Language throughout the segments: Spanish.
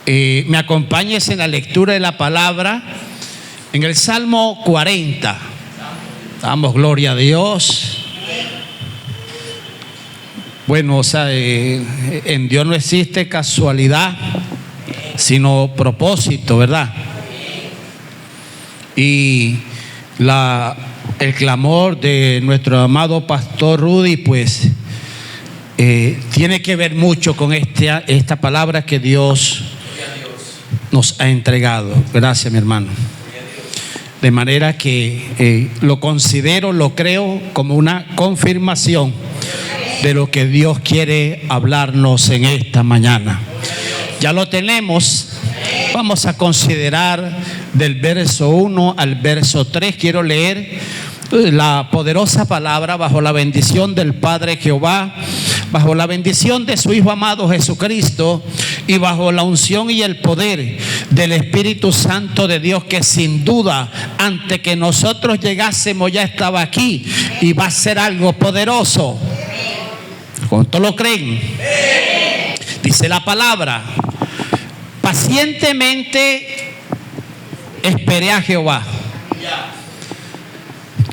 me acompañes en la lectura de la palabra en el Salmo 40. Damos gloria a Dios. Bueno, en Dios no existe casualidad, sino propósito, ¿verdad? Y el clamor de nuestro amado pastor Rudy, pues, tiene que ver mucho con esta palabra que Dios nos ha entregado. Gracias, mi hermano. De manera que lo considero, lo creo como una confirmación de lo que Dios quiere hablarnos en esta mañana. Ya lo tenemos. Vamos a considerar del verso 1 al verso 3. Quiero leer la poderosa palabra bajo la bendición del Padre Jehová, bajo la bendición de su Hijo amado Jesucristo y bajo la unción y el poder del Espíritu Santo de Dios, que sin duda antes que nosotros llegásemos ya estaba aquí y va a ser algo poderoso. ¿Cuántos lo creen? Dice la palabra: pacientemente esperé a Jehová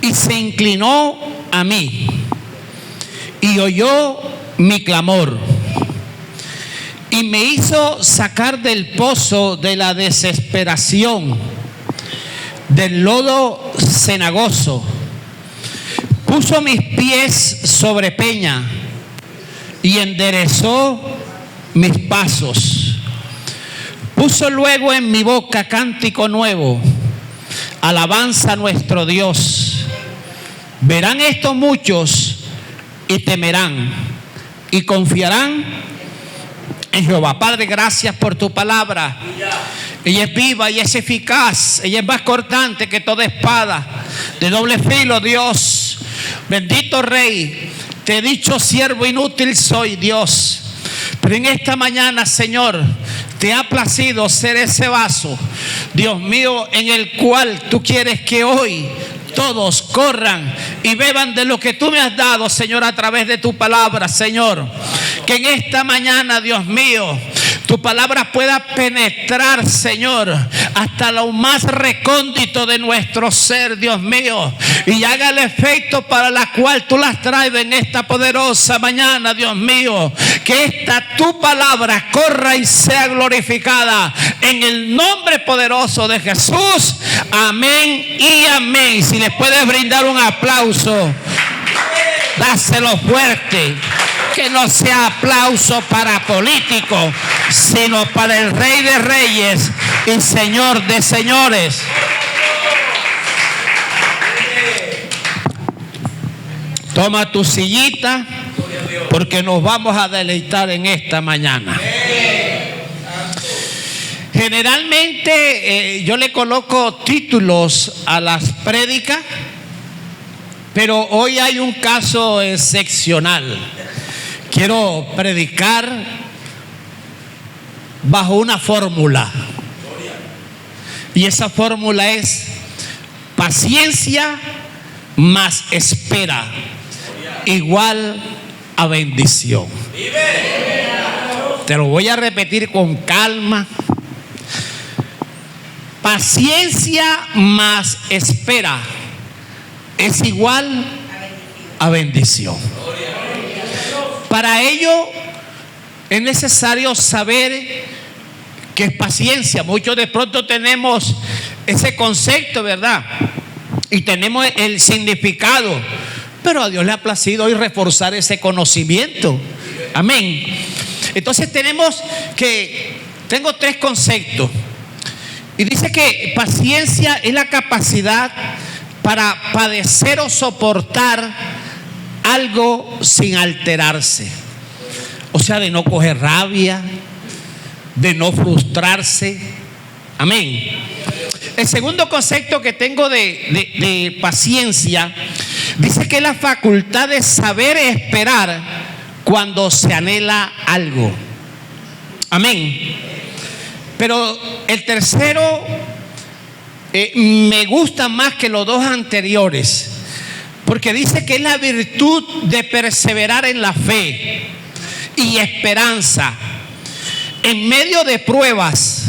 y se inclinó a mí y oyó mi clamor y me hizo sacar del pozo de la desesperación, del lodo cenagoso. Puso mis pies sobre peña y enderezó mis pasos. Puso luego en mi boca cántico nuevo, alabanza a nuestro Dios. Verán esto muchos y temerán y confiarán en Jehová. Padre, gracias por tu palabra. Ella es viva y es eficaz. Ella es más cortante que toda espada de doble filo, Dios. Bendito Rey, te he dicho, siervo inútil soy, Dios. Pero en esta mañana, Señor, te ha placido ser ese vaso, Dios mío, en el cual tú quieres que hoy todos corran y beban de lo que tú me has dado, Señor, a través de tu palabra, Señor. Que en esta mañana, Dios mío, tu palabra pueda penetrar, Señor, hasta lo más recóndito de nuestro ser, Dios mío, y haga el efecto para la cual tú las traes en esta poderosa mañana, Dios mío. Que esta tu palabra corra y sea glorificada en el nombre poderoso de Jesús. Amén y amén. Si les puedes brindar un aplauso, dáselo fuerte. Que no sea aplauso para políticos, sino para el Rey de Reyes y Señor de Señores. Toma tu sillita, porque nos vamos a deleitar en esta mañana. Generalmente yo le coloco títulos a las prédicas, pero hoy hay un caso excepcional. Quiero predicar bajo una fórmula. Y esa fórmula es: paciencia más espera igual a bendición. Te lo voy a repetir con calma. Paciencia más espera es igual a bendición. Para ello es necesario saber qué es paciencia. Muchos de pronto tenemos ese concepto, ¿verdad? Y tenemos el significado, pero a Dios le ha placido hoy reforzar ese conocimiento. Amén. Entonces tengo tres conceptos. Y dice que paciencia es la capacidad para padecer o soportar algo sin alterarse. O sea, de no coger rabia, de no frustrarse. Amén. El segundo concepto que tengo de paciencia dice que es la facultad de saber esperar cuando se anhela algo. Amén. Pero el tercero me gusta más que los dos anteriores, porque dice que es la virtud de perseverar en la fe y esperanza en medio de pruebas,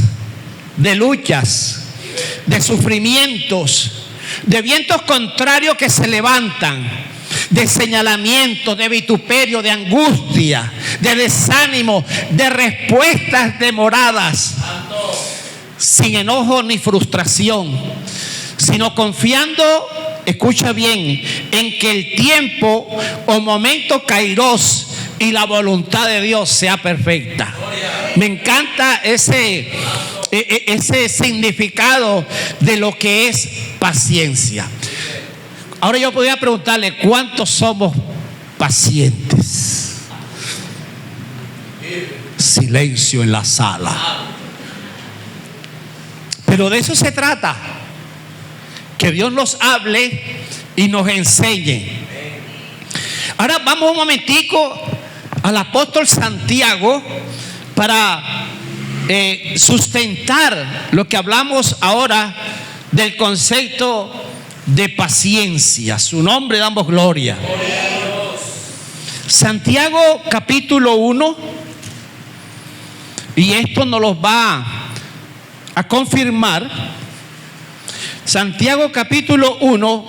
de luchas, de sufrimientos, de vientos contrarios que se levantan, de señalamiento, de vituperio, de angustia, de desánimo, de respuestas demoradas, sin enojo ni frustración, sino confiando, escucha bien, en que el tiempo o momento kairos y la voluntad de Dios sea perfecta. Me encanta ese significado de lo que es paciencia. Ahora yo podría preguntarle, ¿cuántos somos pacientes? Silencio en la sala. Pero de eso se trata, que Dios nos hable y nos enseñe. Ahora vamos un momentico al apóstol Santiago para sustentar lo que hablamos ahora del concepto de paciencia. Su nombre damos gloria. Santiago capítulo 1, y esto nos lo va a confirmar. Santiago capítulo 1,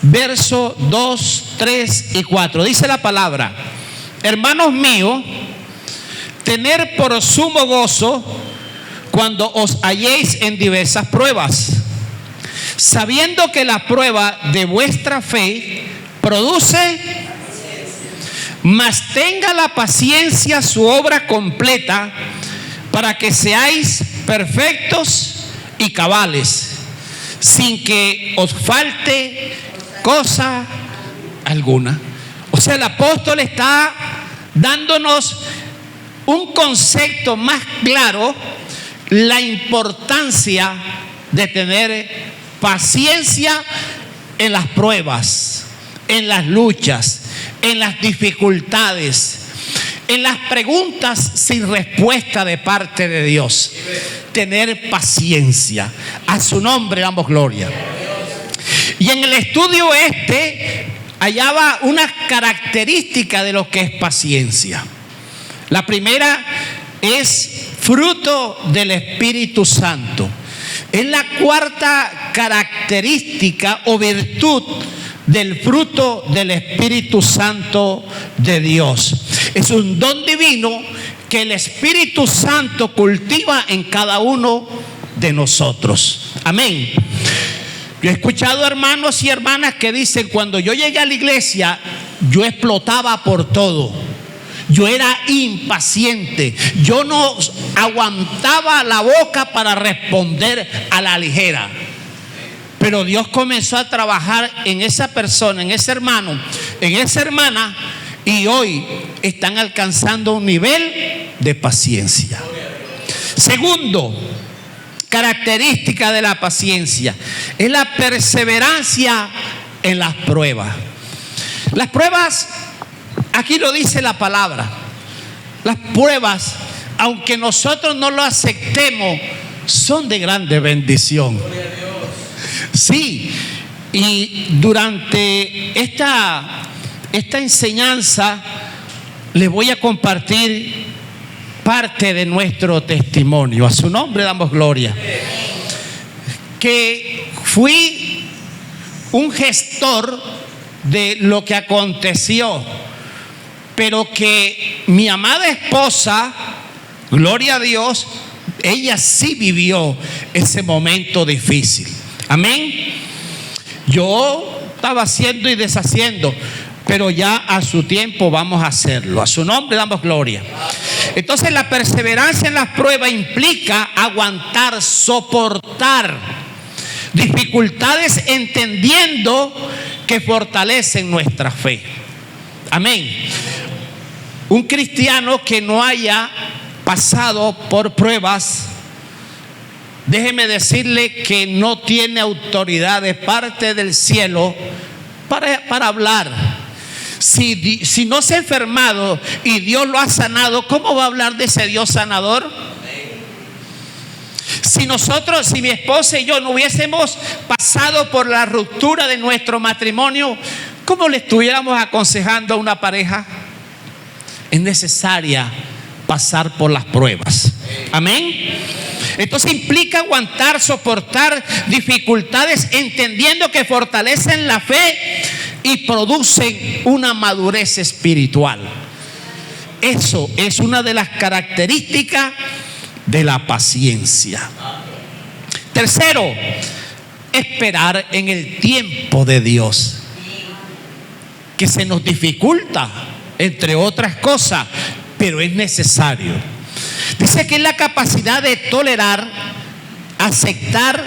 verso 2, 3 y 4. Dice la palabra: hermanos míos, tener por sumo gozo cuando os halléis en diversas pruebas, sabiendo que la prueba de vuestra fe produce, mas tenga la paciencia su obra completa, para que seáis perfectos y cabales, sin que os falte cosa alguna. O sea, el apóstol está dándonos un concepto más claro, la importancia de tener paciencia en las pruebas, en las luchas, en las dificultades, en las preguntas sin respuesta de parte de Dios. Tener paciencia. A su nombre damos gloria. Y en el estudio hallaba una característica de lo que es paciencia. La primera es fruto del Espíritu Santo. Es la cuarta característica o virtud del fruto del Espíritu Santo de Dios. Es un don divino que el Espíritu Santo cultiva en cada uno de nosotros. Amén. Yo he escuchado hermanos y hermanas que dicen: cuando yo llegué a la iglesia, yo explotaba por todo. Yo era impaciente. Yo no aguantaba la boca para responder a la ligera. Pero Dios comenzó a trabajar en esa persona, en ese hermano, en esa hermana, y hoy están alcanzando un nivel de paciencia. Segundo, característica de la paciencia es la perseverancia en las pruebas. Las pruebas, aquí lo dice la palabra, las pruebas, aunque nosotros no lo aceptemos, son de grande bendición. Sí, y durante esta enseñanza les voy a compartir parte de nuestro testimonio. A su nombre damos gloria. Que fui un gestor de lo que aconteció, pero que mi amada esposa, gloria a Dios, ella sí vivió ese momento difícil. Amén. Yo estaba haciendo y deshaciendo, pero ya a su tiempo vamos a hacerlo. A su nombre damos gloria. Entonces, la perseverancia en las pruebas implica aguantar, soportar dificultades, entendiendo que fortalecen nuestra fe. Amén. Un cristiano que no haya pasado por pruebas, déjeme decirle que no tiene autoridad de parte del cielo para hablar. Si no se ha enfermado y Dios lo ha sanado, ¿cómo va a hablar de ese Dios sanador? Si mi esposa y yo no hubiésemos pasado por la ruptura de nuestro matrimonio, ¿cómo le estuviéramos aconsejando a una pareja? Es necesaria pasar por las pruebas. Amén. Entonces implica aguantar, soportar dificultades, entendiendo que fortalecen la fe y producen una madurez espiritual. Eso es una de las características de la paciencia. Tercero, esperar en el tiempo de Dios, que se nos dificulta, entre otras cosas, pero es necesario. Dice que es la capacidad de tolerar, aceptar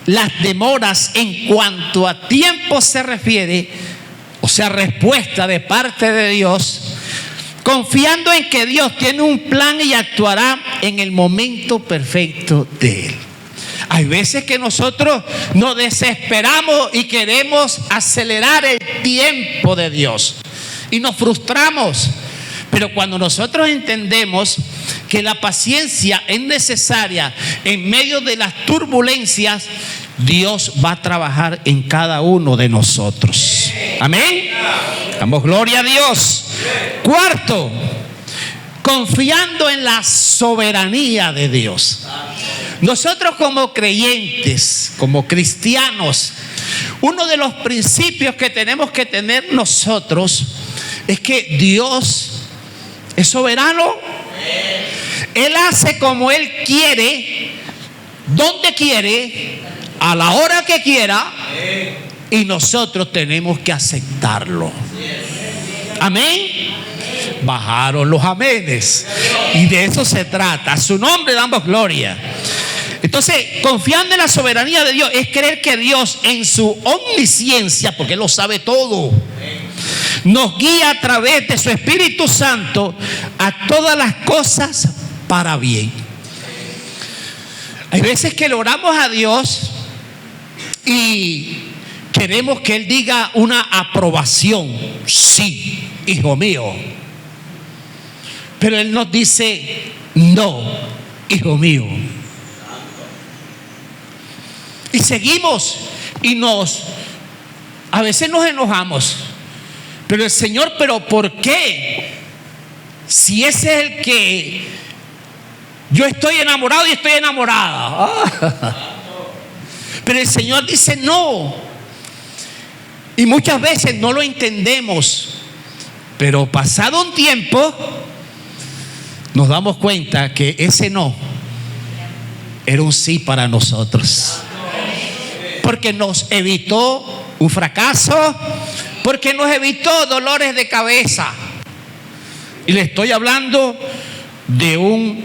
las demoras en cuanto a tiempo se refiere, o sea, respuesta de parte de Dios, confiando en que Dios tiene un plan y actuará en el momento perfecto de Él. Hay veces que nosotros nos desesperamos y queremos acelerar el tiempo de Dios y nos frustramos. Pero cuando nosotros entendemos que la paciencia es necesaria en medio de las turbulencias, Dios va a trabajar en cada uno de nosotros. Amén. Damos gloria a Dios. Cuarto, confiando en la soberanía de Dios. Nosotros como creyentes, como cristianos, uno de los principios que tenemos que tener nosotros es que Dios es soberano. Él hace como Él quiere, donde quiere, a la hora que quiera, y nosotros tenemos que aceptarlo. Amén. Bajaron los amenes, y de eso se trata. A su nombre damos gloria. Entonces, confiando en la soberanía de Dios es creer que Dios, en su omnisciencia, porque Él lo sabe todo, nos guía a través de su Espíritu Santo a todas las cosas para bien. Hay veces que le oramos a Dios y queremos que Él diga una aprobación. Sí, hijo mío. Pero Él nos dice, no, hijo mío. Y seguimos y a veces nos enojamos. Pero el Señor, ¿pero por qué? Si ese es el que yo estoy enamorado y estoy enamorada. Pero el Señor dice no. Y muchas veces no lo entendemos. Pero pasado un tiempo, nos damos cuenta que ese no era un sí para nosotros. Porque nos evitó un fracaso, porque nos evitó dolores de cabeza. Y le estoy hablando de un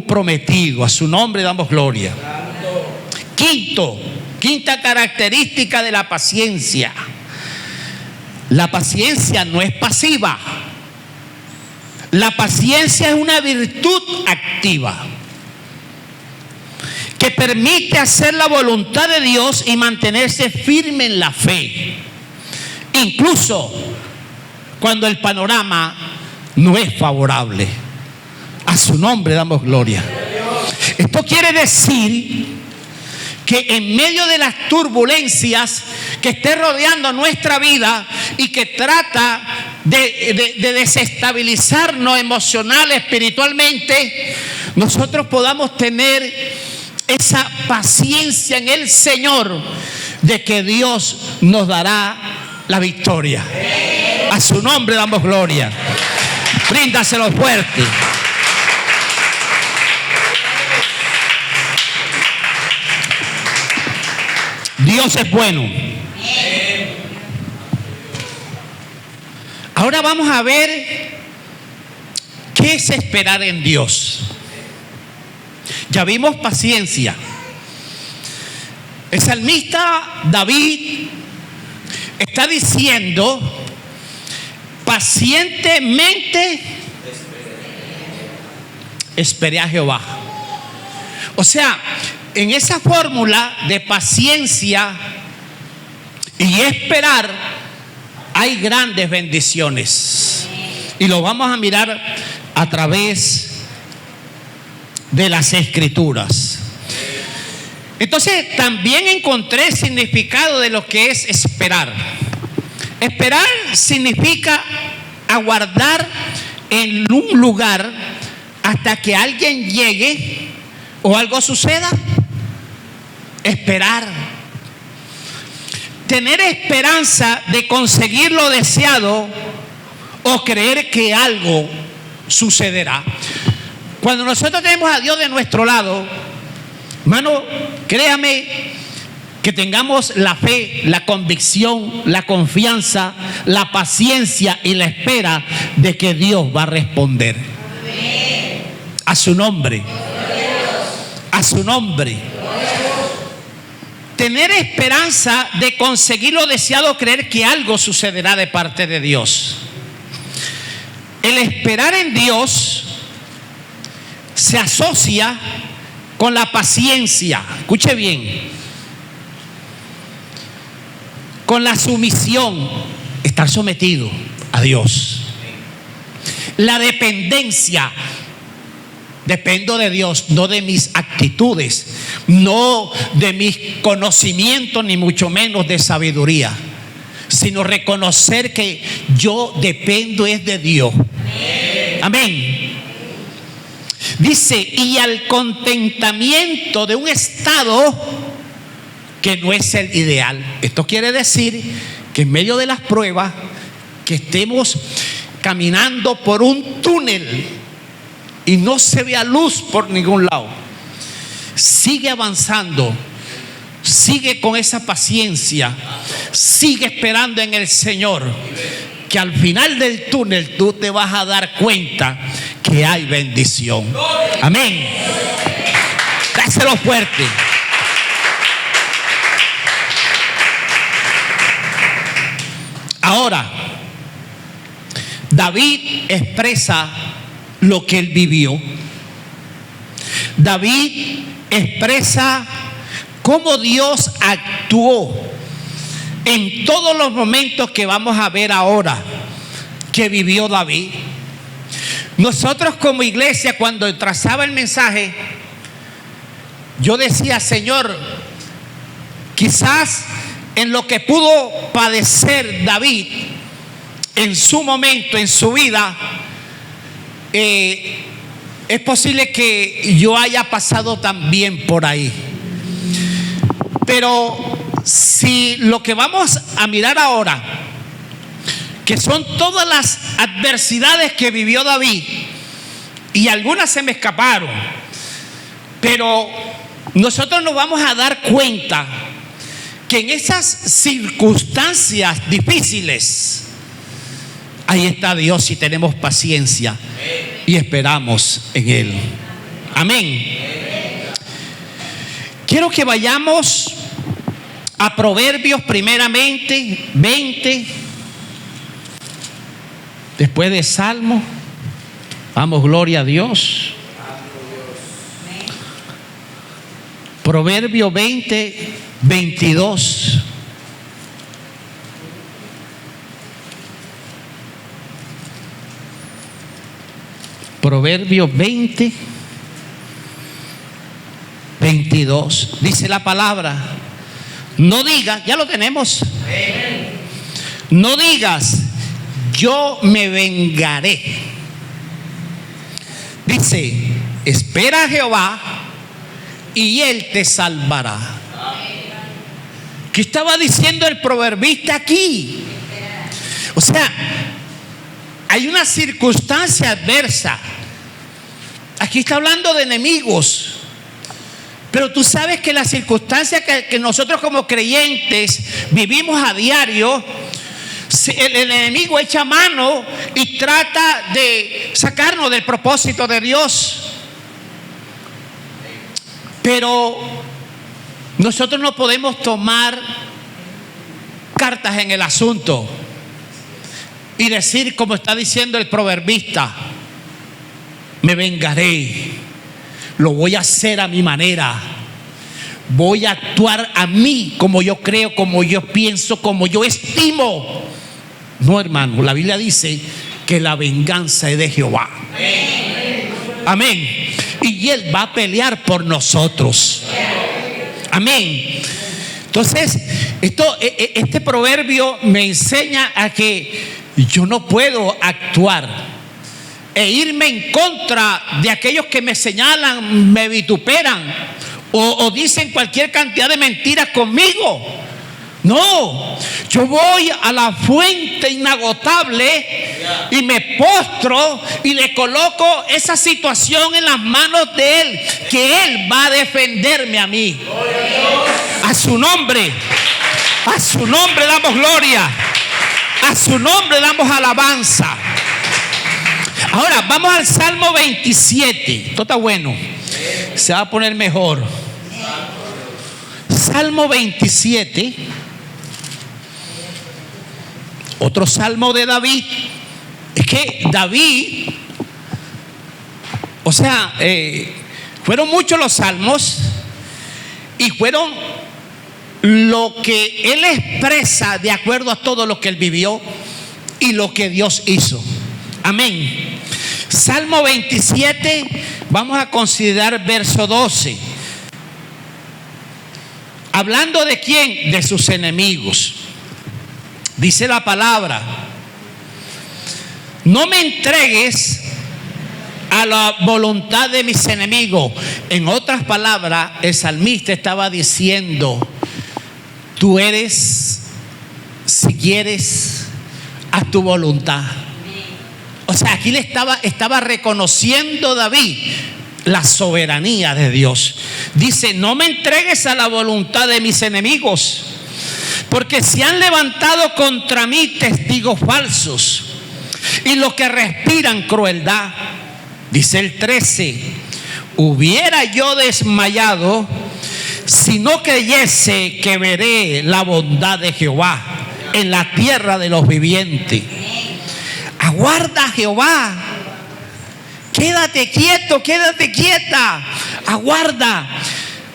prometido. A su nombre damos gloria. Quinta característica de la paciencia. La paciencia no es pasiva. La paciencia es una virtud activa que permite hacer la voluntad de Dios y mantenerse firme en la fe, incluso cuando el panorama no es favorable. A su nombre damos gloria. Esto quiere decir que en medio de las turbulencias que esté rodeando nuestra vida y que trata de desestabilizarnos emocional, espiritualmente, nosotros podamos tener esa paciencia en el Señor, de que Dios nos dará la victoria. A su nombre damos gloria. Bríndaselo fuerte. Dios es bueno. Ahora vamos a ver qué es esperar en Dios. Ya vimos paciencia. El salmista David está diciendo: pacientemente esperé a Jehová. O sea, en esa fórmula de paciencia y esperar hay grandes bendiciones. Y lo vamos a mirar a través de las Escrituras. Entonces también encontré el significado de lo que es esperar. Esperar significa aguardar en un lugar hasta que alguien llegue o algo suceda. Esperar. Tener esperanza de conseguir lo deseado o creer que algo sucederá. Cuando nosotros tenemos a Dios de nuestro lado, hermano, créame que tengamos la fe, la convicción, la confianza, la paciencia y la espera de que Dios va a responder. A su nombre. A su nombre. Tener esperanza de conseguir lo deseado, creer que algo sucederá de parte de Dios. El esperar en Dios se asocia con la paciencia. Escuche bien. Con la sumisión, estar sometido a Dios. La dependencia. Dependo de Dios, no de mis actitudes, no de mis conocimientos, ni mucho menos de sabiduría, sino reconocer que yo dependo es de Dios. Amén. Dice, y al contentamiento de un estado que no es el ideal. Esto quiere decir que en medio de las pruebas, que estemos caminando por un túnel y no se vea luz por ningún lado, sigue avanzando, sigue con esa paciencia, sigue esperando en el Señor, que al final del túnel tú te vas a dar cuenta que hay bendición. Amén. Dáselo fuerte. Ahora, David expresa lo que él vivió. David expresa cómo Dios actuó en todos los momentos que vamos a ver ahora que vivió David. Nosotros como iglesia, cuando trazaba el mensaje, yo decía, Señor, quizás en lo que pudo padecer David en su momento, en su vida, es posible que yo haya pasado también por ahí. Pero si lo que vamos a mirar ahora, que son todas las adversidades que vivió David, y algunas se me escaparon, pero nosotros nos vamos a dar cuenta que en esas circunstancias difíciles, ahí está Dios si tenemos paciencia y esperamos en Él. Amén. Quiero que vayamos a Proverbios primeramente 20, después de Salmo. Vamos, gloria a Dios. Proverbio 20, 22. Proverbio 20, 22. Dice la palabra: no digas, ya lo tenemos. No digas, yo me vengaré. Dice, espera a Jehová y Él te salvará. ¿Qué estaba diciendo el proverbista aquí? O sea, hay una circunstancia adversa. Aquí está hablando de enemigos. Pero tú sabes que la circunstancia que nosotros como creyentes vivimos a diario, el enemigo echa mano y trata de sacarnos del propósito de Dios. Pero nosotros no podemos tomar cartas en el asunto y decir, como está diciendo el proverbista, me vengaré, lo voy a hacer a mi manera, voy a actuar a mí como yo creo, como yo pienso, como yo estimo. No, hermano, la Biblia dice que la venganza es de Jehová. Amén. Y Él va a pelear por nosotros. Amén. Entonces, este proverbio me enseña a que yo no puedo actuar e irme en contra de aquellos que me señalan, me vituperan o dicen cualquier cantidad de mentiras conmigo. No, yo voy a la fuente inagotable y me postro y le coloco esa situación en las manos de Él, que Él va a defenderme a mí. A su nombre damos gloria, a su nombre damos alabanza. Ahora vamos al Salmo 27. Esto está bueno, se va a poner mejor. Salmo 27. Otro salmo de David. Es que David, o sea, fueron muchos los salmos y fueron lo que él expresa de acuerdo a todo lo que él vivió y lo que Dios hizo. Amén. Salmo 27, vamos a considerar verso 12. Hablando de quién, de sus enemigos. Dice la palabra: no me entregues a la voluntad de mis enemigos. En otras palabras, el salmista estaba diciendo: tú eres, si quieres, a tu voluntad. O sea, aquí le estaba reconociendo David la soberanía de Dios. Dice: no me entregues a la voluntad de mis enemigos, porque se han levantado contra mí testigos falsos y los que respiran crueldad. Dice el 13: hubiera yo desmayado si no creyese que veré la bondad de Jehová en la tierra de los vivientes. Aguarda a Jehová. Quédate quieto, quédate quieta. Aguarda.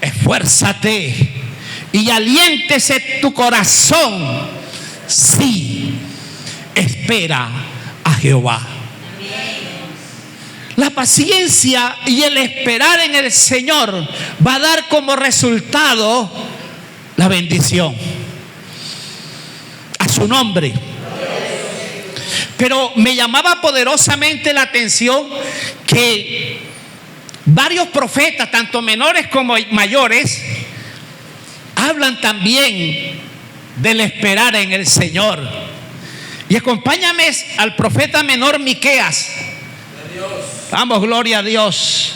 Esfuérzate y aliéntese tu corazón. Sí, espera a Jehová. La paciencia y el esperar en el Señor va a dar como resultado la bendición. A su nombre. Pero me llamaba poderosamente la atención que varios profetas, tanto menores como mayores, hablan también del esperar en el Señor. Y acompáñame al profeta menor Miqueas. Vamos, gloria a Dios.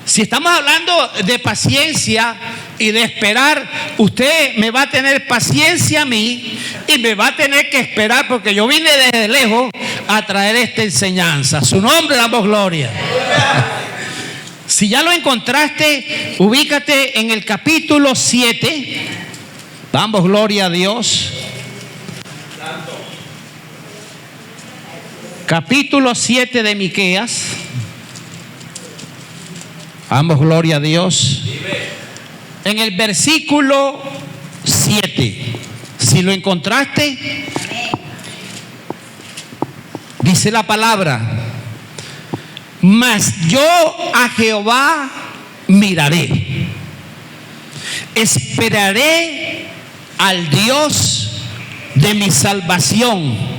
Si estamos hablando de paciencia y de esperar, usted me va a tener paciencia a mí y me va a tener que esperar, porque yo vine desde lejos a traer esta enseñanza. A su nombre damos gloria. Si ya lo encontraste, ubícate en el capítulo 7. Damos gloria a Dios. Capítulo 7 de Miqueas. Damos gloria a Dios. En el versículo 7. Si lo encontraste, dice la palabra: mas yo a Jehová miraré, esperaré al Dios de mi salvación.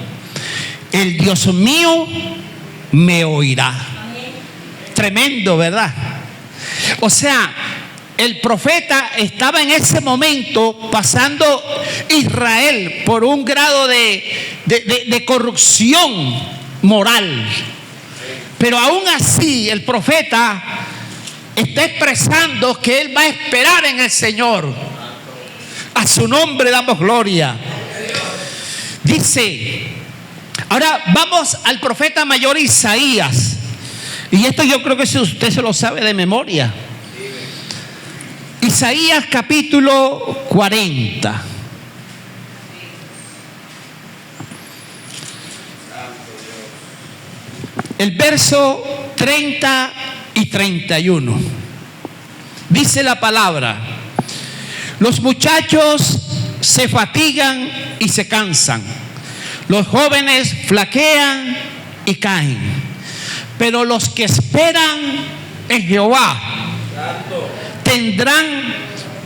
El Dios mío me oirá. Tremendo, ¿verdad? O sea, el profeta estaba en ese momento pasando Israel por un grado de corrupción moral. Pero aún así el profeta está expresando que él va a esperar en el Señor. A su nombre damos gloria. Dice, ahora vamos al profeta mayor Isaías. Y esto yo creo que usted se lo sabe de memoria. Isaías capítulo 40. El verso 30 y 31. Dice la palabra: los muchachos se fatigan y se cansan, los jóvenes flaquean y caen, pero los que esperan en Jehová tendrán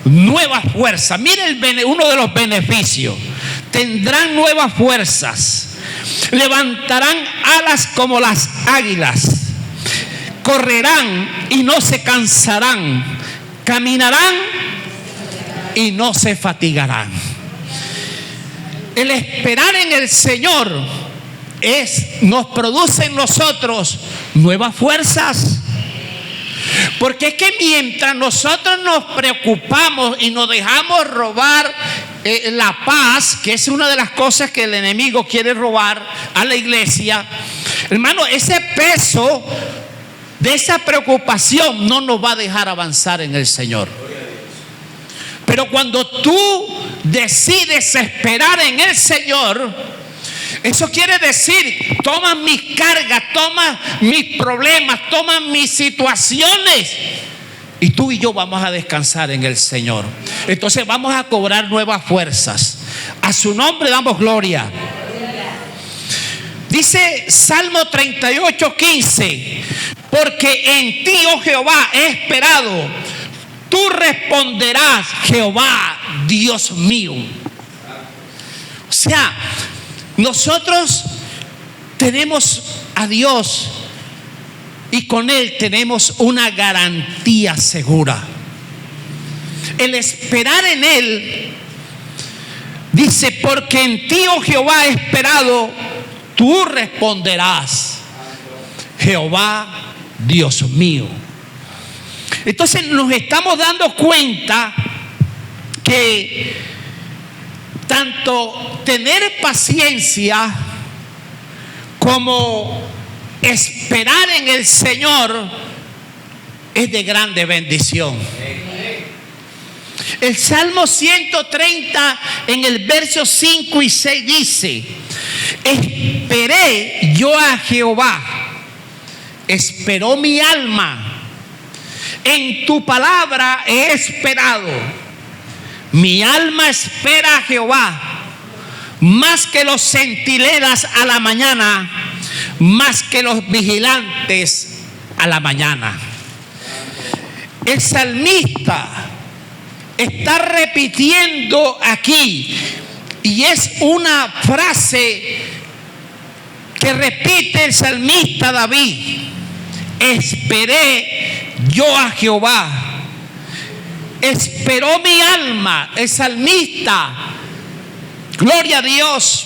nuevas fuerzas. Mire uno de los beneficios: tendrán nuevas fuerzas, Levantarán alas como las águilas. Correrán y no se cansarán. Caminarán y no se fatigarán. El esperar en el Señor nos produce en nosotros nuevas fuerzas. Porque es que mientras nosotros nos preocupamos y nos dejamos robar la paz, que es una de las cosas que el enemigo quiere robar a la iglesia, hermano, ese peso de esa preocupación no nos va a dejar avanzar en el Señor. Pero cuando tú decides esperar en el Señor, eso quiere decir, toma mis cargas, toma mis problemas, toma mis situaciones, y tú y yo vamos a descansar en el Señor. Entonces vamos a cobrar nuevas fuerzas. A su nombre damos gloria. Dice Salmo 38:15: porque en ti, oh Jehová, he esperado. Tú responderás, Jehová, Dios mío. O sea, nosotros tenemos a Dios y con Él tenemos una garantía segura. El esperar en Él, dice, porque en ti, oh Jehová, he esperado, tú responderás, Jehová, Dios mío. Entonces nos estamos dando cuenta que tanto tener paciencia como esperar en el Señor es de grande bendición. El Salmo 130 en el verso 5 y 6 dice: esperé yo a Jehová, esperó mi alma, en tu palabra he esperado. Mi alma espera a Jehová, más que los centinelas a la mañana, más que los vigilantes a la mañana. El salmista está repitiendo aquí, y es una frase que repite el salmista David: esperé yo a Jehová, esperó mi alma. El salmista, gloria a Dios,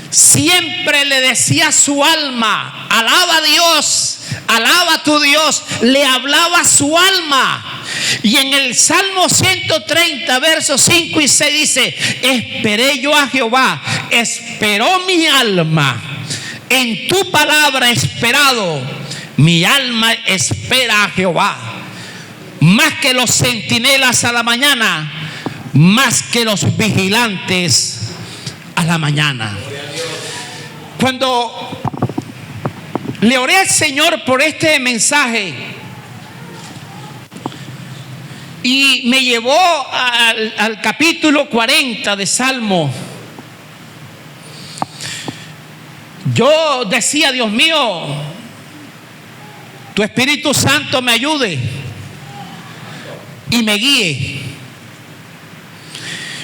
siempre le decía a su alma: alaba a Dios, alaba a tu Dios. Le hablaba a su alma. Y en el Salmo 130 versos 5 y 6 dice: esperé yo a Jehová, esperó mi alma, en tu palabra he esperado. Mi alma espera a Jehová, más que los centinelas a la mañana, más que los vigilantes a la mañana. Cuando le oré al Señor por este mensaje y me llevó al capítulo 40 de Salmo, yo decía: Dios mío, tu Espíritu Santo me ayude y me guíe.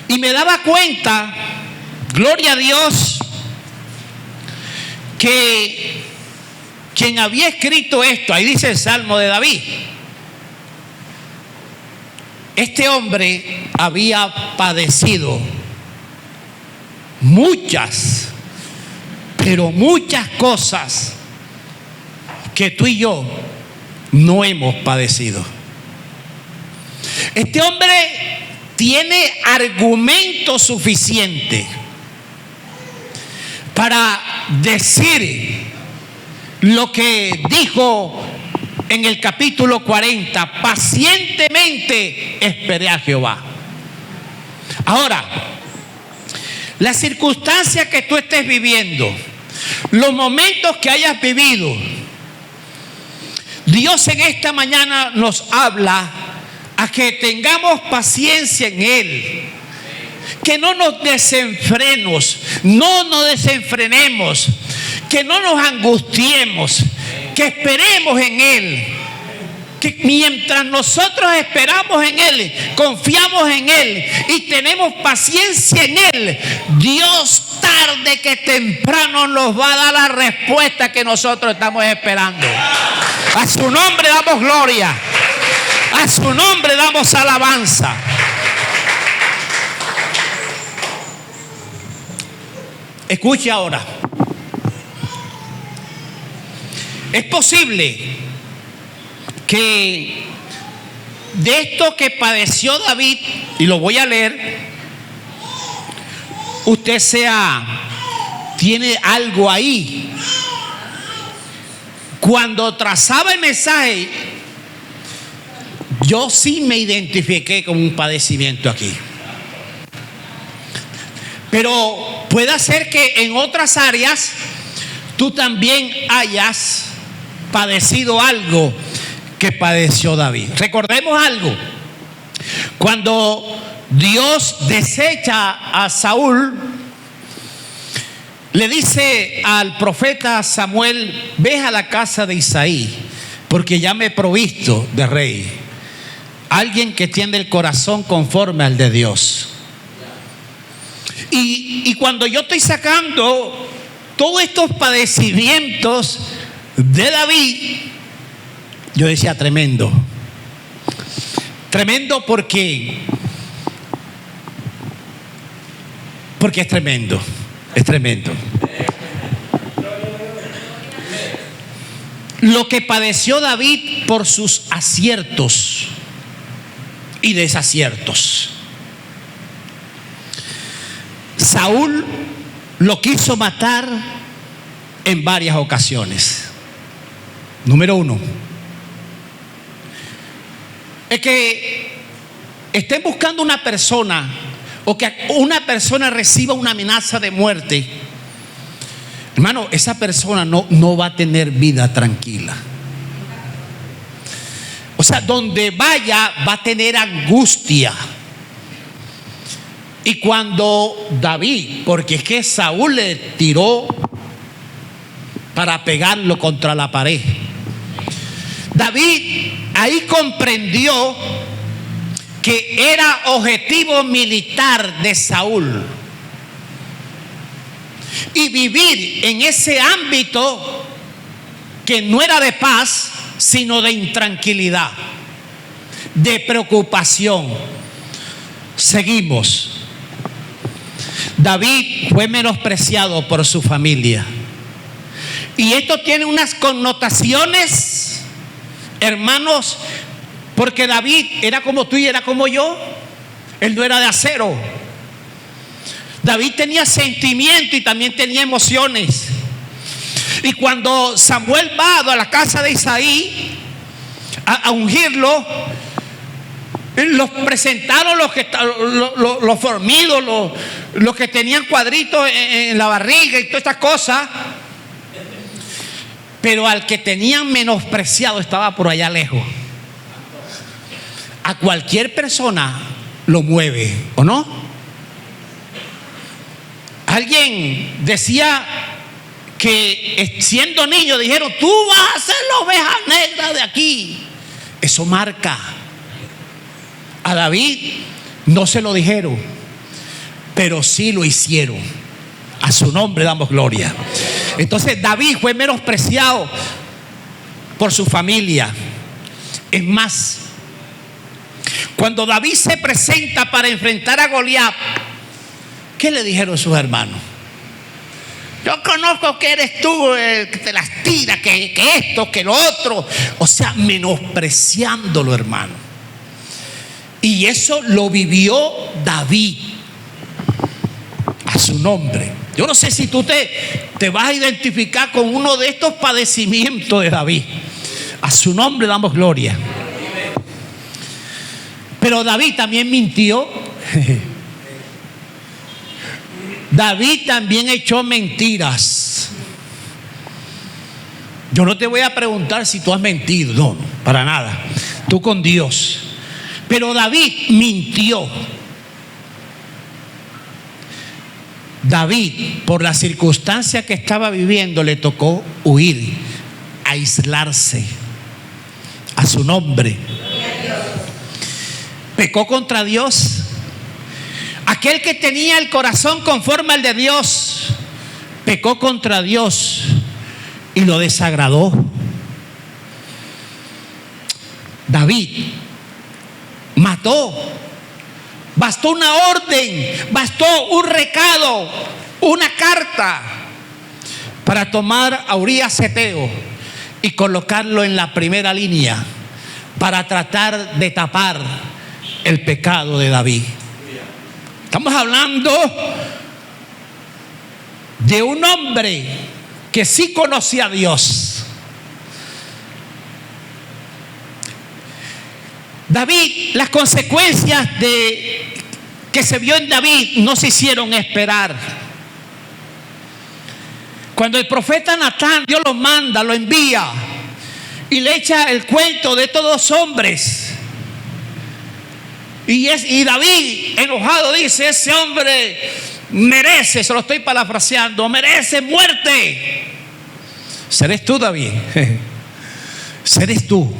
Y me daba cuenta, gloria a Dios, que quien había escrito esto, ahí dice el Salmo de David, este hombre había padecido muchas, pero muchas cosas que tú y yo no hemos padecido. Este hombre tiene argumento suficiente para decir lo que dijo en el capítulo 40: pacientemente esperé a Jehová. Ahora, la circunstancia que tú estés viviendo, los momentos que hayas vivido, Dios en esta mañana nos habla a que tengamos paciencia en Él, que no nos desenfrenemos, que no nos angustiemos, que esperemos en Él. que mientras nosotros esperamos en Él, confiamos en Él y tenemos paciencia en Él, Dios tarde que temprano nos va a dar la respuesta que nosotros estamos esperando. A su nombre damos gloria, a su nombre damos alabanza. Escuche ahora. Es posible que de esto que padeció David, y lo voy a leer, usted tiene algo ahí. Cuando trazaba el mensaje, yo sí me identifiqué con un padecimiento aquí. Pero puede ser que en otras áreas tú también hayas padecido algo que padeció David. Recordemos algo. Cuando Dios desecha a Saúl, le dice al profeta Samuel: ve a la casa de Isaí, porque ya me he provisto de rey, alguien que tiene el corazón conforme al de Dios. Y cuando yo estoy sacando todos estos padecimientos de David, yo decía tremendo. Tremendo porque es tremendo. Es tremendo. Lo que padeció David por sus aciertos y desaciertos. Saúl lo quiso matar en varias ocasiones. Número uno, es que estén buscando una persona o que una persona reciba una amenaza de muerte. Hermano, esa persona no va a tener vida tranquila. O sea, donde vaya va a tener angustia. Y cuando David, porque es que Saúl le tiró para pegarlo contra la pared, David ahí comprendió que era objetivo militar de Saúl, y vivir en ese ámbito que no era de paz, sino de intranquilidad, de preocupación. Seguimos. David fue menospreciado por su familia, y esto tiene unas connotaciones, hermanos, porque David era como tú y era como yo. Él no era de acero. David tenía sentimiento y también tenía emociones. Y cuando Samuel va a la casa de Isaí a ungirlo, los presentaron los formidos, los que tenían cuadritos en la barriga y todas estas cosas. Pero al que tenían menospreciado estaba por allá lejos. A cualquier persona lo mueve, ¿o no? Alguien decía que siendo niño dijeron: tú vas a ser la oveja negra de aquí. Eso marca. A David no se lo dijeron, pero sí lo hicieron. A su nombre damos gloria. Entonces David fue menospreciado por su familia. Es más, cuando David se presenta para enfrentar a Goliat, ¿qué le dijeron sus hermanos? Yo conozco que eres tú el que te las tira, que esto, que lo otro. O sea, menospreciándolo, hermano. Y eso lo vivió David. A su nombre. Yo no sé si tú te vas a identificar con uno de estos padecimientos de David. A su nombre damos gloria. Pero David también mintió. David también echó mentiras. Yo no te voy a preguntar si tú has mentido. No, para nada. Tú con Dios. Pero David mintió. David, por la circunstancia que estaba viviendo, le tocó huir, aislarse. A su nombre. Pecó contra Dios. Aquel que tenía el corazón conforme al de Dios, pecó contra Dios y lo desagradó. David mató. Bastó una orden, bastó un recado, una carta para tomar a Urías Heteo y colocarlo en la primera línea para tratar de tapar el pecado de David. Estamos hablando de un hombre que sí conocía a Dios. David, las consecuencias que se vio en David no se hicieron esperar. Cuando el profeta Natán, Dios lo manda, lo envía y le echa el cuento de todos los hombres. Y David, enojado, dice: ese hombre merece, se lo estoy parafraseando, merece muerte. ¿Serás tú, David? ¿Serás tú?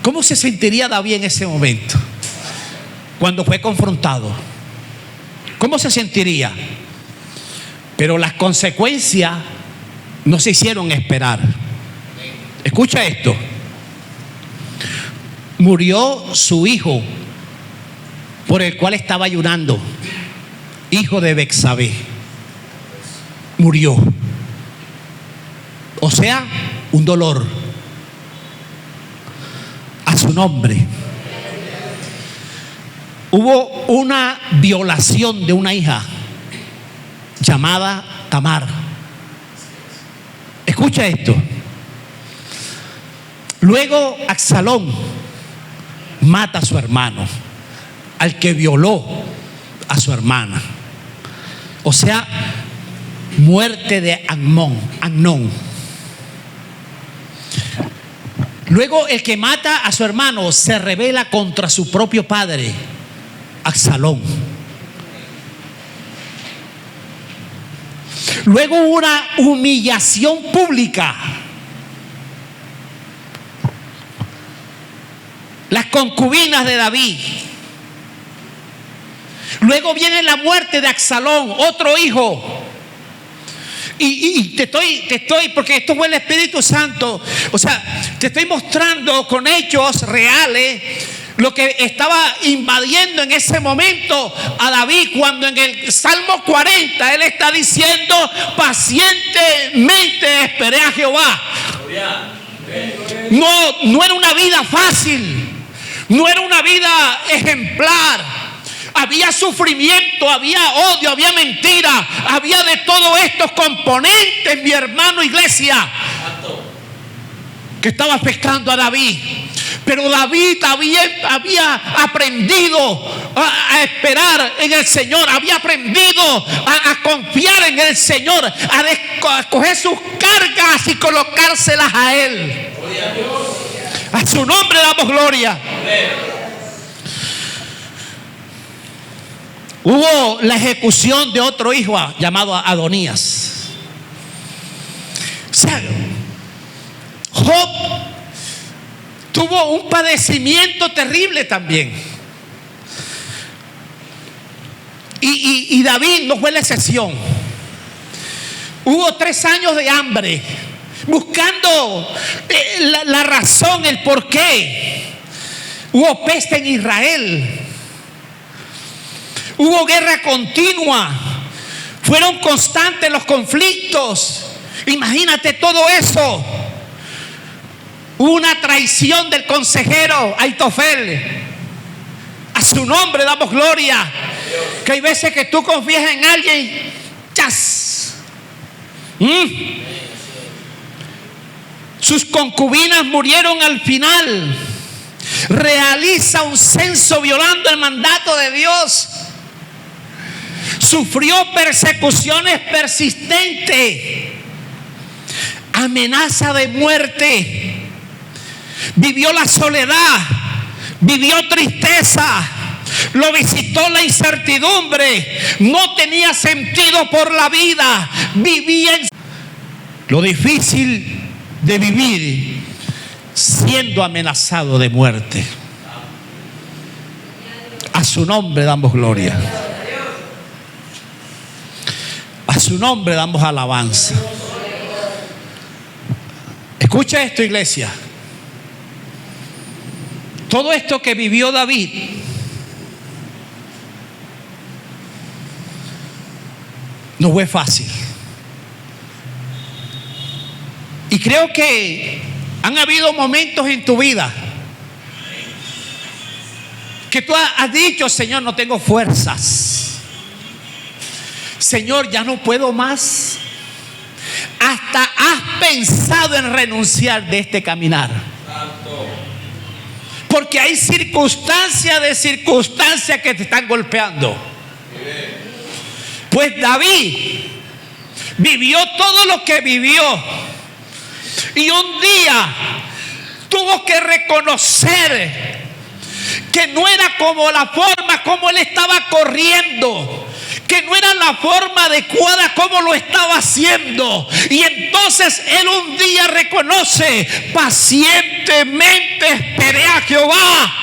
¿Cómo se sentiría David en ese momento? Cuando fue confrontado, ¿cómo se sentiría? Pero las consecuencias no se hicieron esperar. Escucha esto. Murió su hijo por el cual estaba ayunando, hijo de Betsabé. Murió. O sea, un dolor. A su nombre. Hubo una violación de una hija llamada Tamar. Escucha esto. Luego Absalón mata a su hermano, al que violó a su hermana. O sea, muerte de Amnón. Luego el que mata a su hermano se rebela contra su propio padre, Absalón. Luego hubo una humillación pública. Las concubinas de David. Luego viene la muerte de Absalón, otro hijo. Y te estoy, porque esto fue el Espíritu Santo. O sea, te estoy mostrando con hechos reales lo que estaba invadiendo en ese momento a David, cuando en el Salmo 40 él está diciendo: pacientemente esperé a Jehová. No era una vida fácil, no era una vida ejemplar. Había sufrimiento, había odio, había mentira, había de todos estos componentes, mi hermano, iglesia, que estaba pescando a David. Pero David había aprendido a esperar en el Señor, había aprendido a confiar en el Señor, a coger sus cargas y colocárselas a Él. A su nombre damos gloria. Hubo la ejecución de otro hijo llamado Adonías. O sea, Job tuvo un padecimiento terrible también. Y David no fue la excepción. Hubo 3 años de hambre, buscando la razón, el porqué. Hubo peste en Israel. Hubo guerra continua. Fueron constantes los conflictos. Imagínate todo eso. Hubo una traición del consejero Aitofel. A su nombre damos gloria. Que hay veces que tú confías en alguien, ¡chas! Sus concubinas murieron al final. Realiza un censo violando el mandato de Dios. Sufrió persecuciones persistentes, amenaza de muerte, vivió la soledad, vivió tristeza, lo visitó la incertidumbre, no tenía sentido por la vida, vivía en... Lo difícil de vivir siendo amenazado de muerte. A su nombre damos gloria. A su nombre damos alabanza. Escucha esto, iglesia. Todo esto que vivió David no fue fácil. Y creo que han habido momentos en tu vida que tú has dicho: Señor, no tengo fuerzas. Señor, ya no puedo más. Hasta has pensado en renunciar de este caminar. Porque hay circunstancias que te están golpeando. Pues David vivió todo lo que vivió. Y un día tuvo que reconocer que no era como la forma como él estaba corriendo, que no era la forma adecuada como lo estaba haciendo. Y entonces él un día reconoce: pacientemente esperé a Jehová.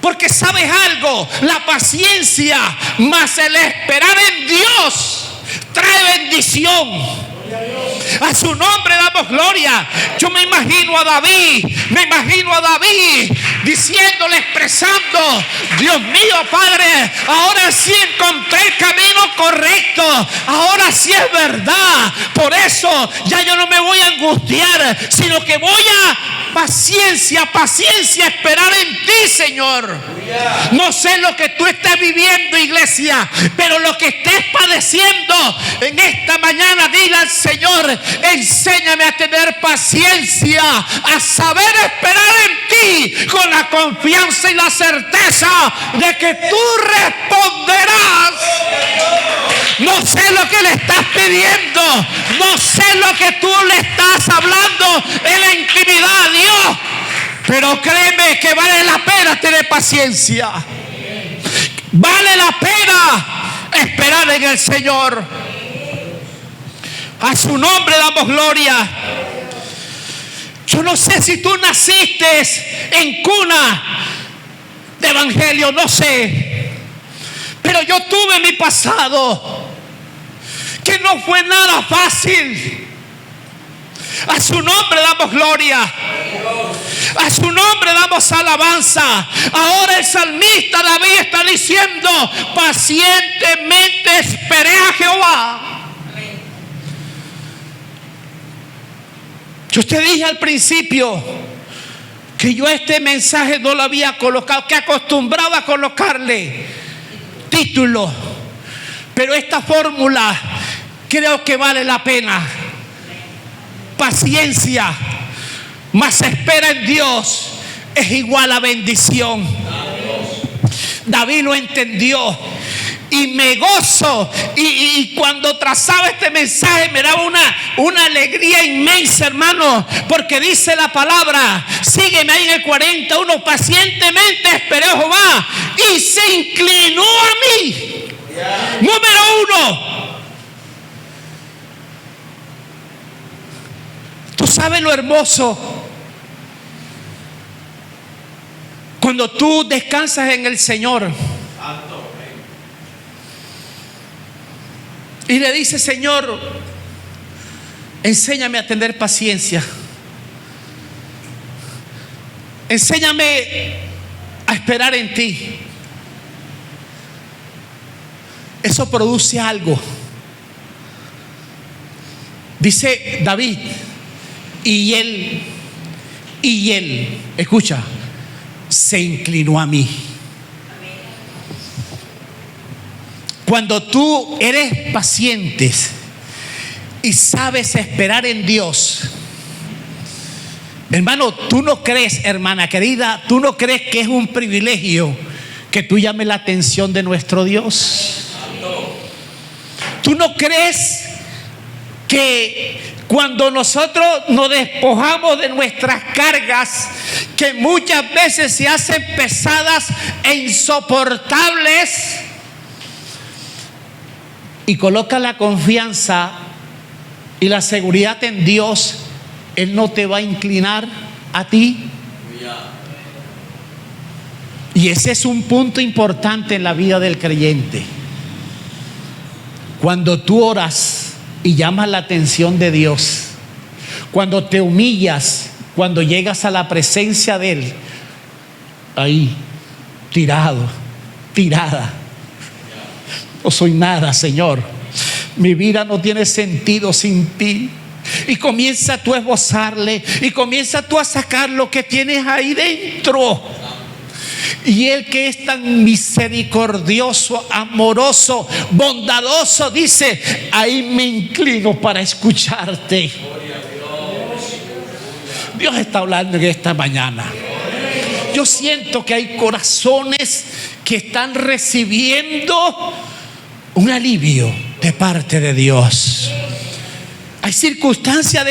Porque sabes algo, la paciencia más el esperar en Dios trae bendición. A su nombre damos gloria. Yo me imagino a David diciéndole, expresando: Dios mío, Padre, ahora sí encontré el camino correcto, ahora sí es verdad. Por eso ya yo no me voy a angustiar, sino que voy a paciencia esperar en ti, Señor. No sé lo que tú estés viviendo, iglesia, pero lo que estés padeciendo en esta mañana, dile al Señor: enséñame a tener paciencia, a saber esperar en ti, con la confianza y la certeza de que tú responderás. No sé lo que le estás pidiendo, no sé lo que tú le estás hablando en la intimidad a Dios, pero créeme que vale la pena tener paciencia. Vale la pena esperar en el Señor. A su nombre damos gloria. Yo no sé si tú naciste en cuna de evangelio, no sé, pero yo tuve mi pasado que no fue nada fácil. A su nombre damos gloria. A su nombre damos alabanza. Ahora el salmista David está diciendo: pacientemente esperé a Jehová. Yo te dije al principio que yo este mensaje no lo había colocado, que acostumbraba a colocarle título, pero esta fórmula creo que vale la pena. Paciencia más espera en Dios es igual a bendición. David lo entendió y me gozo, y cuando trazaba este mensaje me daba una alegría inmensa, hermano, porque dice la palabra, sígueme ahí en el 41, pacientemente esperé a Jehová y se inclinó a mí. Número 1, tú sabes lo hermoso cuando tú descansas en el Señor y le dices: Señor, enséñame a tener paciencia, enséñame a esperar en ti. Eso produce algo. Dice David: y él, escucha, se inclinó a mí. Cuando tú eres paciente y sabes esperar en Dios, hermano, tú no crees, hermana querida, tú no crees que es un privilegio que tú llames la atención de nuestro Dios. Tú no crees que cuando nosotros nos despojamos de nuestras cargas, que muchas veces se hacen pesadas e insoportables, y coloca la confianza y la seguridad en Dios, Él no te va a inclinar a ti. Y ese es un punto importante en la vida del creyente. Cuando tú oras y llamas la atención de Dios, cuando te humillas, cuando llegas a la presencia de Él, ahí, tirado, tirada, no soy nada, Señor, mi vida no tiene sentido sin ti. Y comienza tú a esbozarle, y comienza tú a sacar lo que tienes ahí dentro. Y Él, que es tan misericordioso, amoroso, bondadoso, dice: ahí me inclino para escucharte. Dios está hablando en esta mañana. Yo siento que hay corazones que están recibiendo un alivio de parte de Dios. Hay circunstancias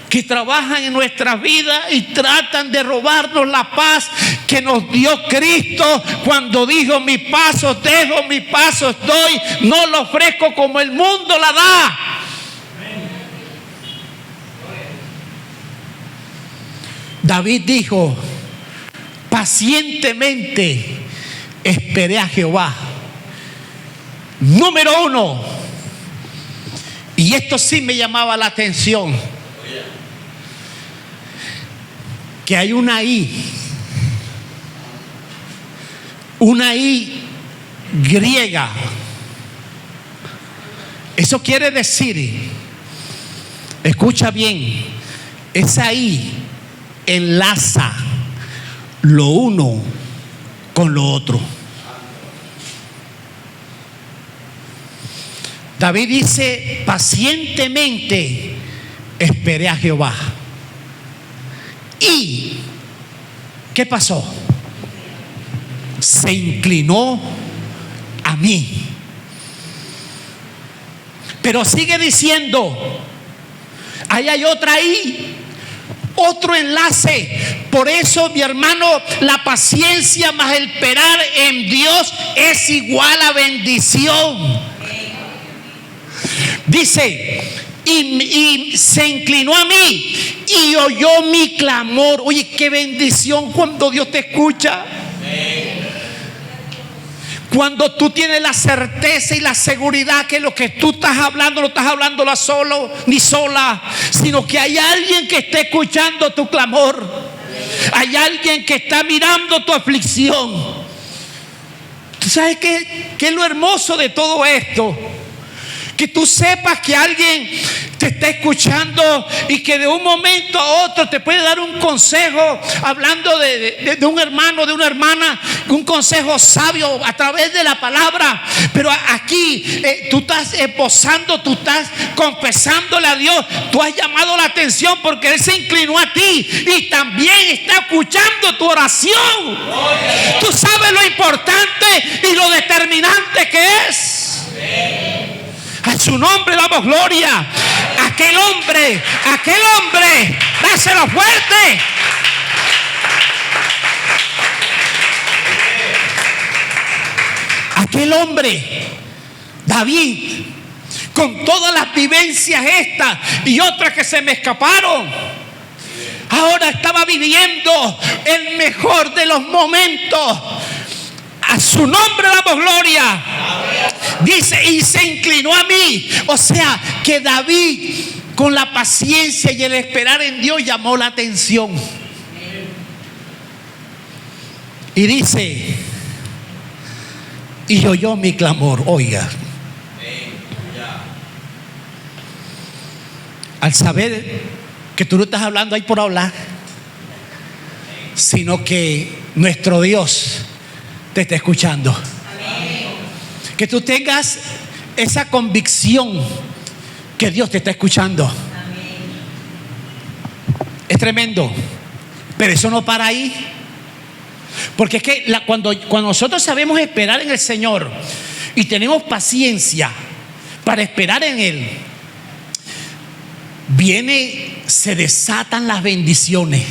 que trabajan en nuestras vidas y tratan de robarnos la paz que nos dio Cristo cuando dijo: mi paz os dejo, mi paz os doy, no lo ofrezco como el mundo la da. David dijo: pacientemente esperé a Jehová. Número 1, y esto sí me llamaba la atención, que hay una I griega. Eso quiere decir, escucha bien, esa I enlaza lo uno con lo otro. David dice: pacientemente esperé a Jehová. ¿Y qué pasó? Se inclinó a mí. Pero sigue diciendo, ahí hay otra I, otro enlace. Por eso, mi hermano, la paciencia más el esperar en Dios es igual a bendición. Dice: y se inclinó a mí y oyó mi clamor. Oye, qué bendición cuando Dios te escucha. Cuando tú tienes la certeza y la seguridad que lo que tú estás hablando no estás hablándolo solo ni sola, sino que hay alguien que está escuchando tu clamor. Hay alguien que está mirando tu aflicción. ¿Tú sabes qué es lo hermoso de todo esto? Que tú sepas que alguien te está escuchando y que de un momento a otro te puede dar un consejo, hablando de un hermano, de una hermana, un consejo sabio a través de la palabra. Pero aquí tú estás esbozando, tú estás confesándole a Dios, tú has llamado la atención porque Él se inclinó a ti y también está escuchando tu oración. Tú sabes lo importante y lo determinante que es. A su nombre damos gloria. Aquel hombre, dáselo fuerte. Aquel hombre, David, con todas las vivencias estas y otras que se me escaparon, ahora estaba viviendo el mejor de los momentos. A su nombre damos gloria. Dice: y se inclinó a mí. O sea, que David, con la paciencia y el esperar en Dios, llamó la atención. Y dice: y oyó mi clamor. Oiga, al saber que tú no estás hablando ahí por hablar, sino que nuestro Dios te está escuchando. Que tú tengas esa convicción que Dios te está escuchando. Es tremendo. Pero eso no para ahí. Porque es que cuando nosotros sabemos esperar en el Señor y tenemos paciencia para esperar en Él, se desatan las bendiciones.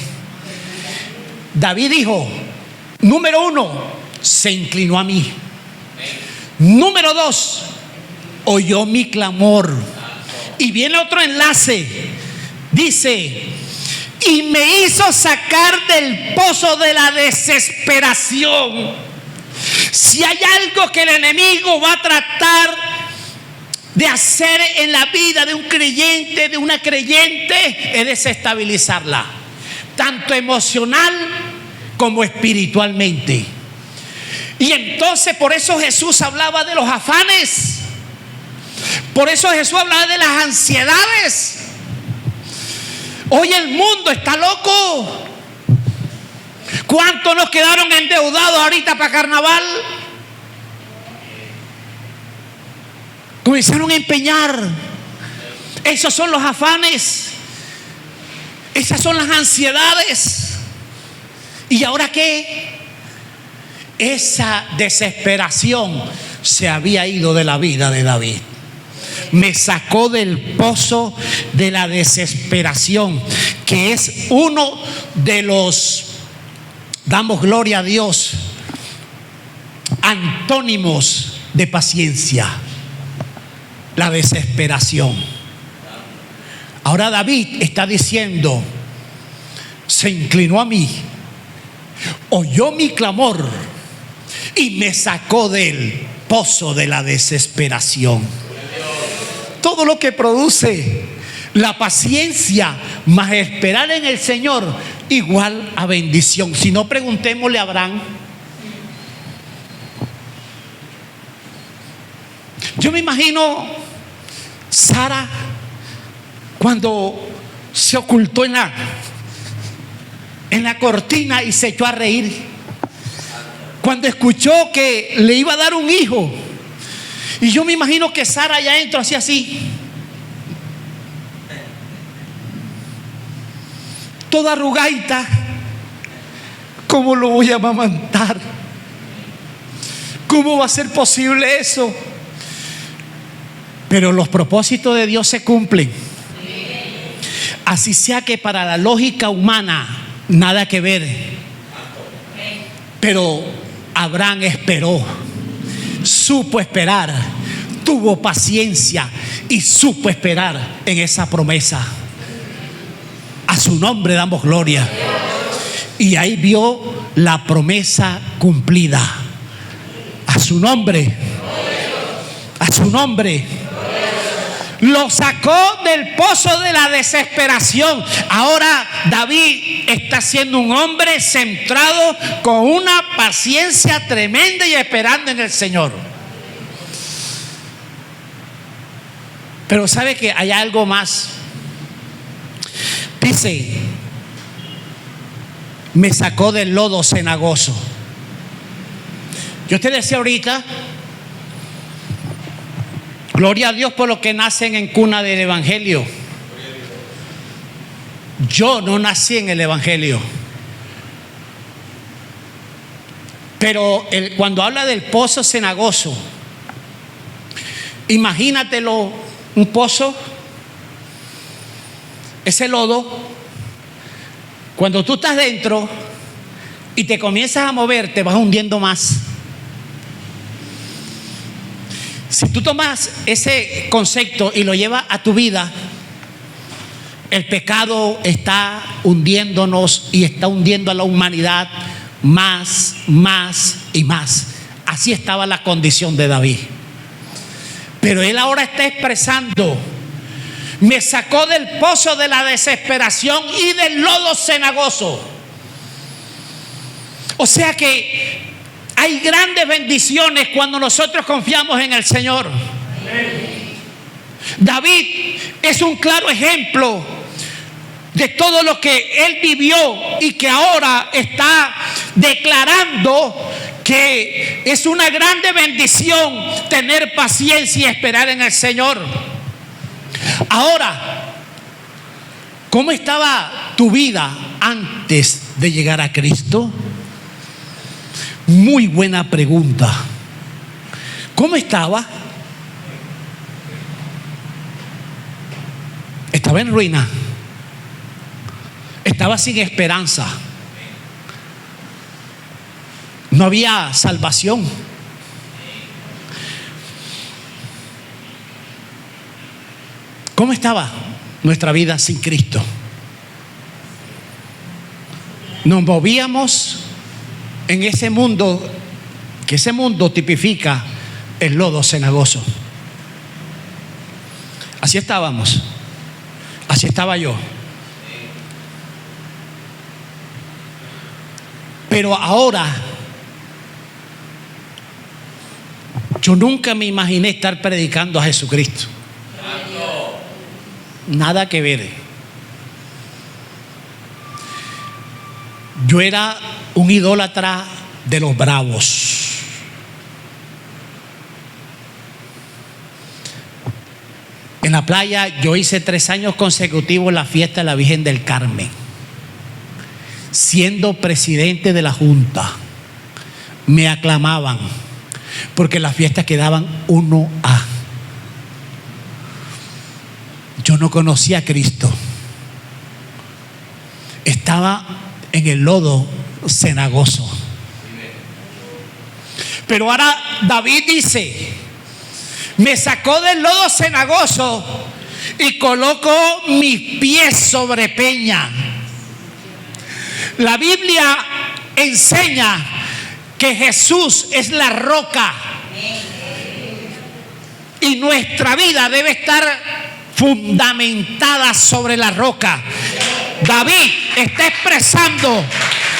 David dijo: número 1, se inclinó a mí. Número 2, oyó mi clamor. Y viene otro enlace: Dice, y me hizo sacar del pozo de la desesperación. Si hay algo que el enemigo va a tratar de hacer en la vida de un creyente, de una creyente, es desestabilizarla, tanto emocional como espiritualmente. Y entonces por eso Jesús hablaba de los afanes, por eso Jesús hablaba de las ansiedades. Hoy el mundo está loco. ¿Cuántos nos quedaron endeudados ahorita para carnaval? Comenzaron a empeñar. Esos son los afanes. Esas son las ansiedades. ¿Y ahora qué? Esa desesperación se había ido de la vida de David. Me sacó del pozo de la desesperación, que es uno de los, damos gloria a Dios, antónimos de paciencia, la desesperación. Ahora David está diciendo, se inclinó a mí, oyó mi clamor y me sacó del pozo de la desesperación. Todo lo que produce la paciencia más esperar en el Señor igual a bendición. Si no, preguntémosle a Abraham. Yo me imagino Sara cuando se ocultó en la cortina y se echó a reír, cuando escuchó que le iba a dar un hijo. Y yo me imagino que Sara ya entró así, toda arrugadita. ¿Cómo lo voy a amamantar? ¿Cómo va a ser posible eso? Pero los propósitos de Dios se cumplen. Así sea que para la lógica humana nada que ver. Pero Abraham esperó, supo esperar, tuvo paciencia y supo esperar en esa promesa. A su nombre damos gloria. Y ahí vio la promesa cumplida. A su nombre. A su nombre. Lo sacó del pozo de la desesperación. Ahora David está siendo un hombre centrado, con una paciencia tremenda y esperando en el Señor. Pero sabe que hay algo más. Dice, me sacó del lodo cenagoso. Yo te decía ahorita, gloria a Dios por los que nacen en cuna del Evangelio. Yo no nací en el Evangelio. Pero cuando habla del pozo cenagoso, imagínatelo, un pozo, ese lodo, cuando tú estás dentro y te comienzas a mover, te vas hundiendo más. Si tú tomas ese concepto y lo llevas a tu vida, el pecado está hundiéndonos y está hundiendo a la humanidad más y más. Así estaba la condición de David. Pero él ahora está expresando, me sacó del pozo de la desesperación y del lodo cenagoso. O sea que hay grandes bendiciones cuando nosotros confiamos en el Señor. David es un claro ejemplo de todo lo que él vivió y que ahora está declarando que es una grande bendición tener paciencia y esperar en el Señor. Ahora, ¿cómo estaba tu vida antes de llegar a Cristo? Muy buena pregunta. ¿Cómo estaba? Estaba en ruina. Estaba sin esperanza. No había salvación. ¿Cómo estaba? nuestra vida sin Cristo. Nos movíamos en ese mundo, que ese mundo tipifica el lodo cenagoso. Así estábamos, así estaba yo. Pero ahora, yo nunca me imaginé estar predicando a Jesucristo. Nada que ver. Yo era un idólatra de los bravos. En la playa yo hice 3 años consecutivos la fiesta de la Virgen del Carmen, siendo presidente de la Junta. Me aclamaban porque las fiestas quedaban 1A. Yo no conocía a Cristo. Estaba en el lodo cenagoso. Pero ahora David dice: me sacó del lodo cenagoso y colocó mis pies sobre peña. La Biblia enseña que Jesús es la roca y nuestra vida debe estar fundamentada sobre la roca. David está expresando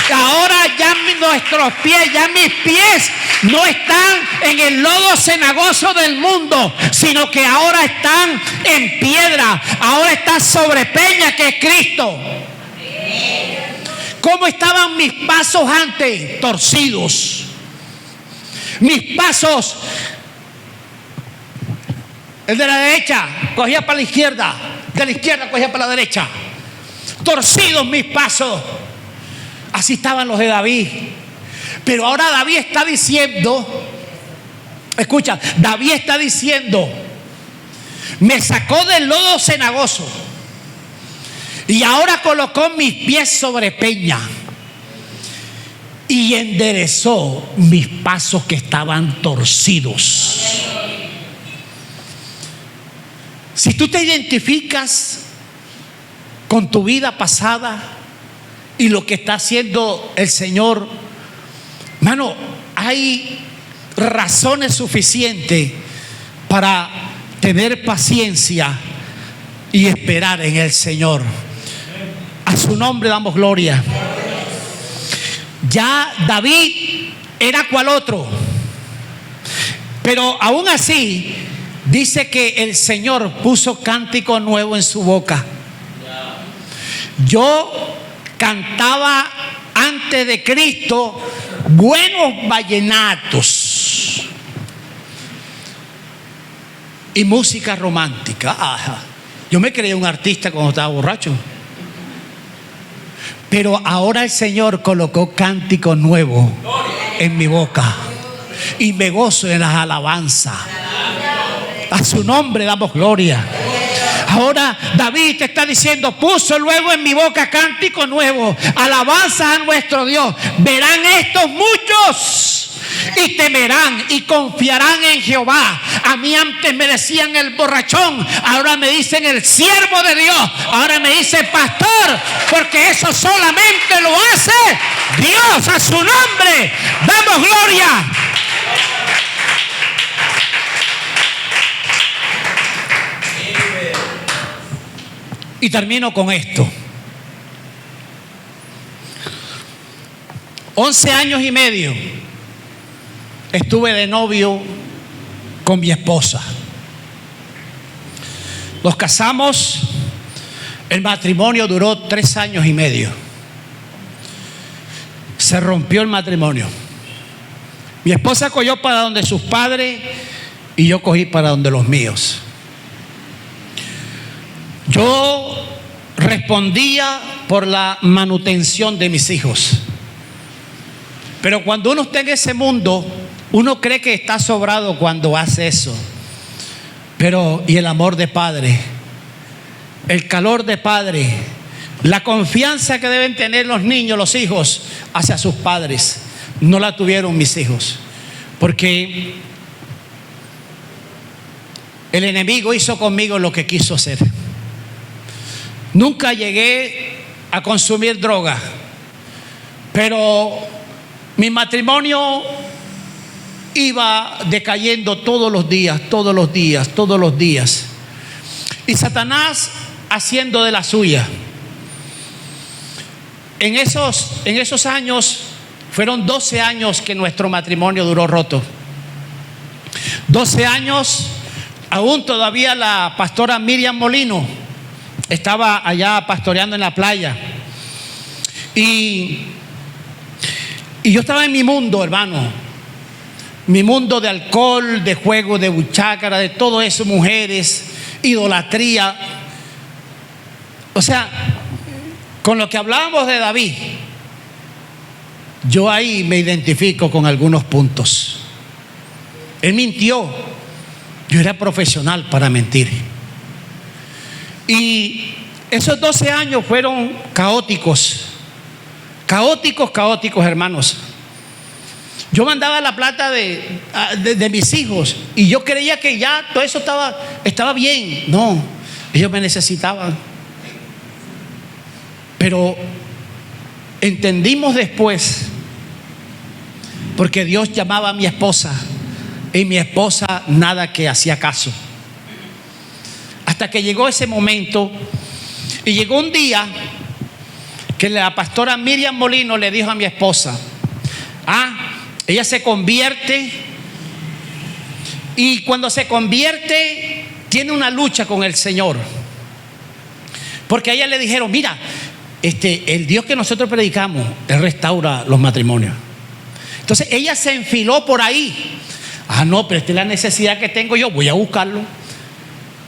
que ahora ya nuestros pies, ya mis pies no están en el lodo cenagoso del mundo, sino que ahora están en piedra, ahora están sobre peña, que es Cristo. ¿Cómo estaban mis pasos antes? Torcidos. Mis pasos, el de la derecha cogía para la izquierda, de la izquierda cogía para la derecha. Torcidos mis pasos. Así estaban los de David. Pero ahora David está diciendo, escucha, David está diciendo: me sacó del lodo cenagoso y ahora colocó mis pies sobre peña y enderezó mis pasos que estaban torcidos. Si tú te identificas con tu vida pasada y lo que está haciendo el Señor, hermano, hay razones suficientes para tener paciencia y esperar en el Señor. A su nombre damos gloria. Ya David era cual otro, pero aún así dice que el Señor puso cántico nuevo en su boca. Yo cantaba antes de Cristo buenos vallenatos y música romántica. Ajá. Yo me creía un artista cuando estaba borracho. Pero ahora el Señor colocó cántico nuevo en mi boca y me gozo en las alabanzas. A su nombre damos gloria. Ahora David te está diciendo: puso luego en mi boca cántico nuevo, alabanzas a nuestro Dios. Verán estos muchos y temerán y confiarán en Jehová. A mí antes me decían el borrachón, ahora me dicen el siervo de Dios, ahora me dicen pastor, porque eso solamente lo hace Dios. A su nombre damos gloria. Y termino con esto. 11 años y medio estuve de novio con mi esposa. Nos casamos, el matrimonio duró 3 años y medio. Se rompió el matrimonio. Mi esposa cogió para donde sus padres y yo cogí para donde los míos. Yo respondía por la manutención de mis hijos. Pero cuando uno está en ese mundo, uno cree que está sobrado cuando hace eso. Pero, ¿y el amor de padre? El calor de padre, la confianza que deben tener los niños, los hijos, hacia sus padres, no la tuvieron mis hijos. Porque el enemigo hizo conmigo lo que quiso hacer. Nunca llegué a consumir droga, pero mi matrimonio iba decayendo todos los días. Y Satanás haciendo de la suya. En esos años, fueron 12 años que nuestro matrimonio duró roto. 12 años, aún todavía la pastora Miriam Molino estaba allá pastoreando en la playa. Y yo estaba en mi mundo, hermano. Mi mundo de alcohol, de juego, de buchácara, de todo eso, mujeres, idolatría. O sea, con lo que hablábamos de David, yo ahí me identifico con algunos puntos. Él mintió. Yo era profesional para mentir. Y esos 12 años fueron caóticos. Caóticos, hermanos. Yo mandaba la plata de mis hijos y yo creía que ya todo eso estaba bien. No, ellos me necesitaban. Pero entendimos después, porque Dios llamaba a mi esposa y mi esposa nada que hacía caso. Hasta que llegó ese momento y llegó un día que la pastora Miriam Molino le dijo a mi esposa: ella se convierte, y cuando se convierte tiene una lucha con el Señor, porque a ella le dijeron: mira, el Dios que nosotros predicamos, Él restaura los matrimonios. Entonces ella se enfiló por ahí. No, pero esta es la necesidad que tengo yo, voy a buscarlo.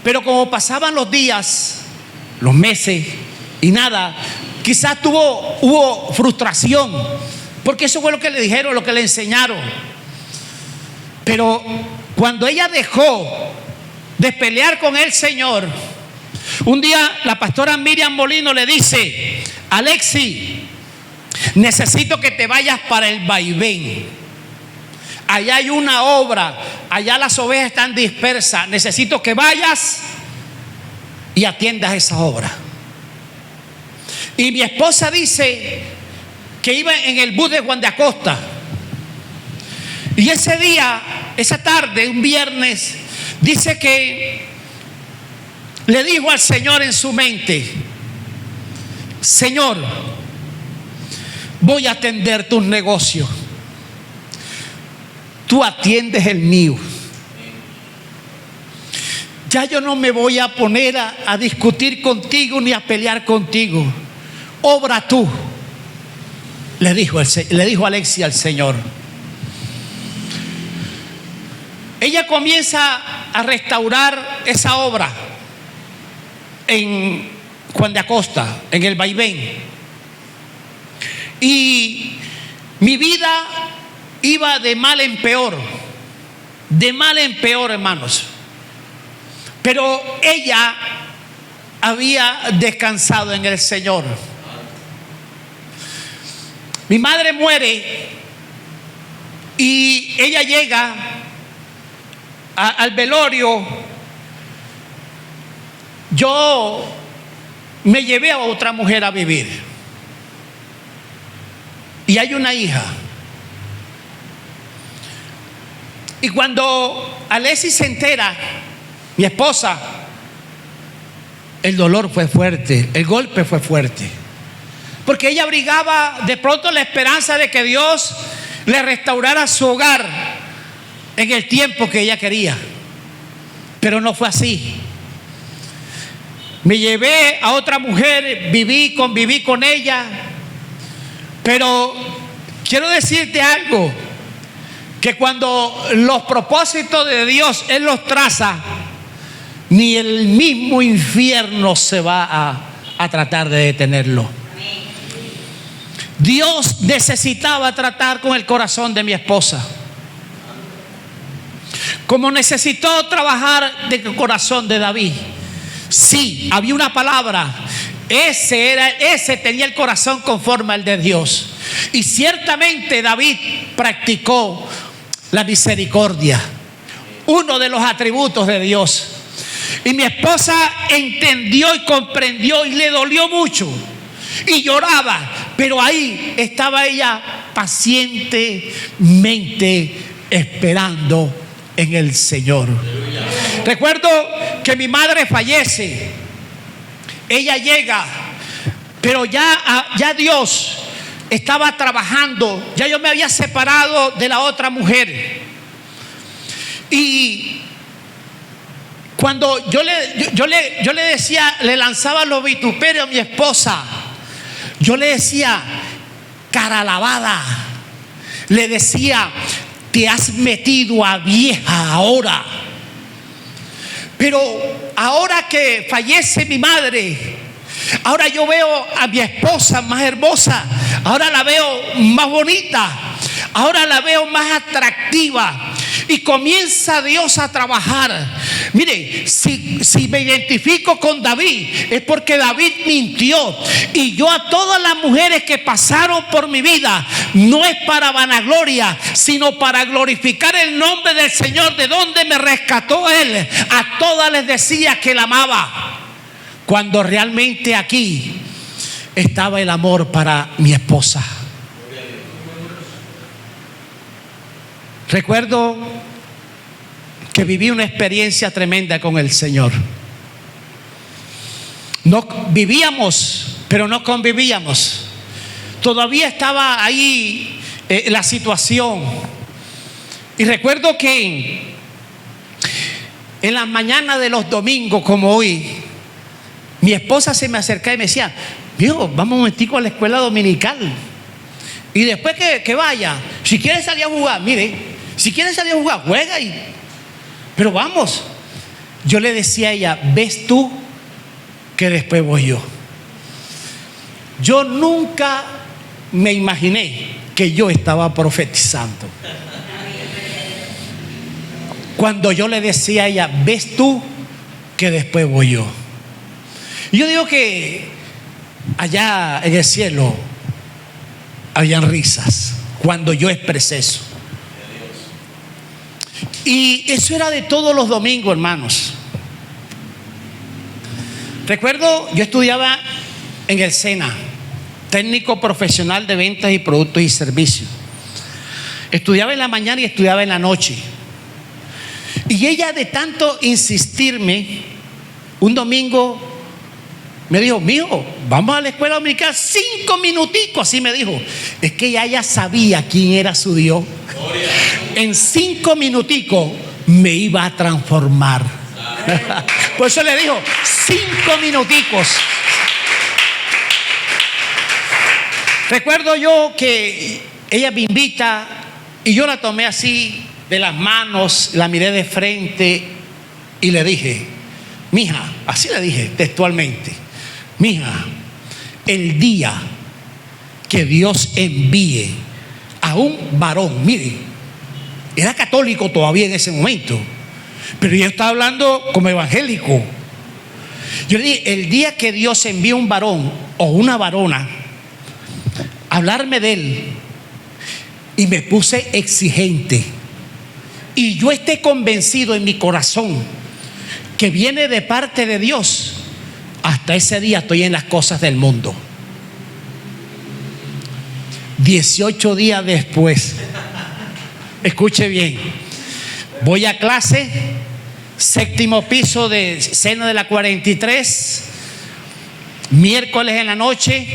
Pero como pasaban los días, los meses y nada, quizás hubo frustración, porque eso fue lo que le dijeron, lo que le enseñaron. Pero cuando ella dejó de pelear con el Señor, un día la pastora Miriam Molino le dice: Alexi, necesito que te vayas para el vaivén. Allá hay una obra, allá las ovejas están dispersas. Necesito que vayas y atiendas esa obra. Y mi esposa dice que iba en el bus de Juan de Acosta. Y ese día, esa tarde, un viernes, dice que le dijo al Señor en su mente: Señor, voy a atender tus negocios. Tú atiendes el mío. Ya yo no me voy a poner a discutir contigo ni a pelear contigo. Obra tú, le dijo Alexia al Señor. Ella comienza a restaurar esa obra en Juan de Acosta, en el vaivén. Y mi vida iba de mal en peor, hermanos. Pero ella había descansado en el Señor. Mi madre muere y ella llega al velorio. Yo me llevé a otra mujer a vivir y hay una hija. Y cuando Alexis se entera, mi esposa, el dolor fue fuerte, el golpe fue fuerte, porque ella abrigaba de pronto la esperanza de que Dios le restaurara su hogar en el tiempo que ella quería, pero no fue así. Me llevé a otra mujer, conviví con ella, pero quiero decirte algo, que cuando los propósitos de Dios Él los traza, ni el mismo infierno se va a tratar de detenerlo. Dios necesitaba tratar con el corazón de mi esposa, como necesitó trabajar del corazón de David. Sí, había una palabra. Ese tenía el corazón conforme al de Dios. Y ciertamente David practicó la misericordia, uno de los atributos de Dios. Y mi esposa entendió y comprendió y le dolió mucho. Y lloraba, pero ahí estaba ella pacientemente esperando en el Señor. Recuerdo que mi madre fallece. Ella llega, pero ya Dios estaba trabajando. Ya yo me había separado de la otra mujer. Y cuando yo le decía, le lanzaba los vituperios a mi esposa, yo le decía, cara lavada, le decía, te has metido a vieja ahora. Pero ahora que fallece mi madre, ahora yo veo a mi esposa más hermosa, ahora la veo más bonita, ahora la veo más atractiva. Y comienza Dios a trabajar. Mire, si me identifico con David, es porque David mintió. Y yo a todas las mujeres que pasaron por mi vida, no es para vanagloria, sino para glorificar el nombre del Señor, de donde me rescató Él. A todas les decía que la amaba, cuando realmente aquí estaba el amor para mi esposa. Recuerdo que viví una experiencia tremenda con el Señor. No vivíamos, pero no convivíamos. Todavía estaba ahí la situación. Y recuerdo que en las mañanas de los domingos, como hoy, mi esposa se me acercaba y me decía, viejo, vamos un momentico a la escuela dominical. Y después que vaya, si quieres salir a jugar, mire, si quieres salir a jugar, juega pero vamos. Yo le decía a ella, ves tú que después voy yo. Yo nunca me imaginé que yo estaba profetizando. Cuando yo le decía a ella, ves tú que después voy yo. Y yo digo que allá en el cielo habían risas cuando yo expresé eso. Y eso era de todos los domingos, hermanos. Recuerdo, yo estudiaba en el SENA, técnico profesional de ventas y productos y servicios. Estudiaba en la mañana y estudiaba en la noche. Y ella, de tanto insistirme, un domingo me dijo, mijo, vamos a la escuela dominical 5 minuticos, así me dijo. Es que ella ya sabía quién era su Dios. En 5 minuticos me iba a transformar. Por eso le dijo 5 minuticos. Recuerdo yo que ella me invita y yo la tomé así de las manos, la miré de frente y le dije, mija, así le dije textualmente, mija, el día que Dios envíe a un varón, mire, era católico todavía en ese momento, pero yo estaba hablando como evangélico. Yo le dije, el día que Dios envíe un varón o una varona a hablarme de él, y me puse exigente, y yo esté convencido en mi corazón que viene de parte de Dios, hasta ese día estoy en las cosas del mundo. 18 días después, escuche bien, voy a clase, 7º piso de Sena de la 43, miércoles en la noche.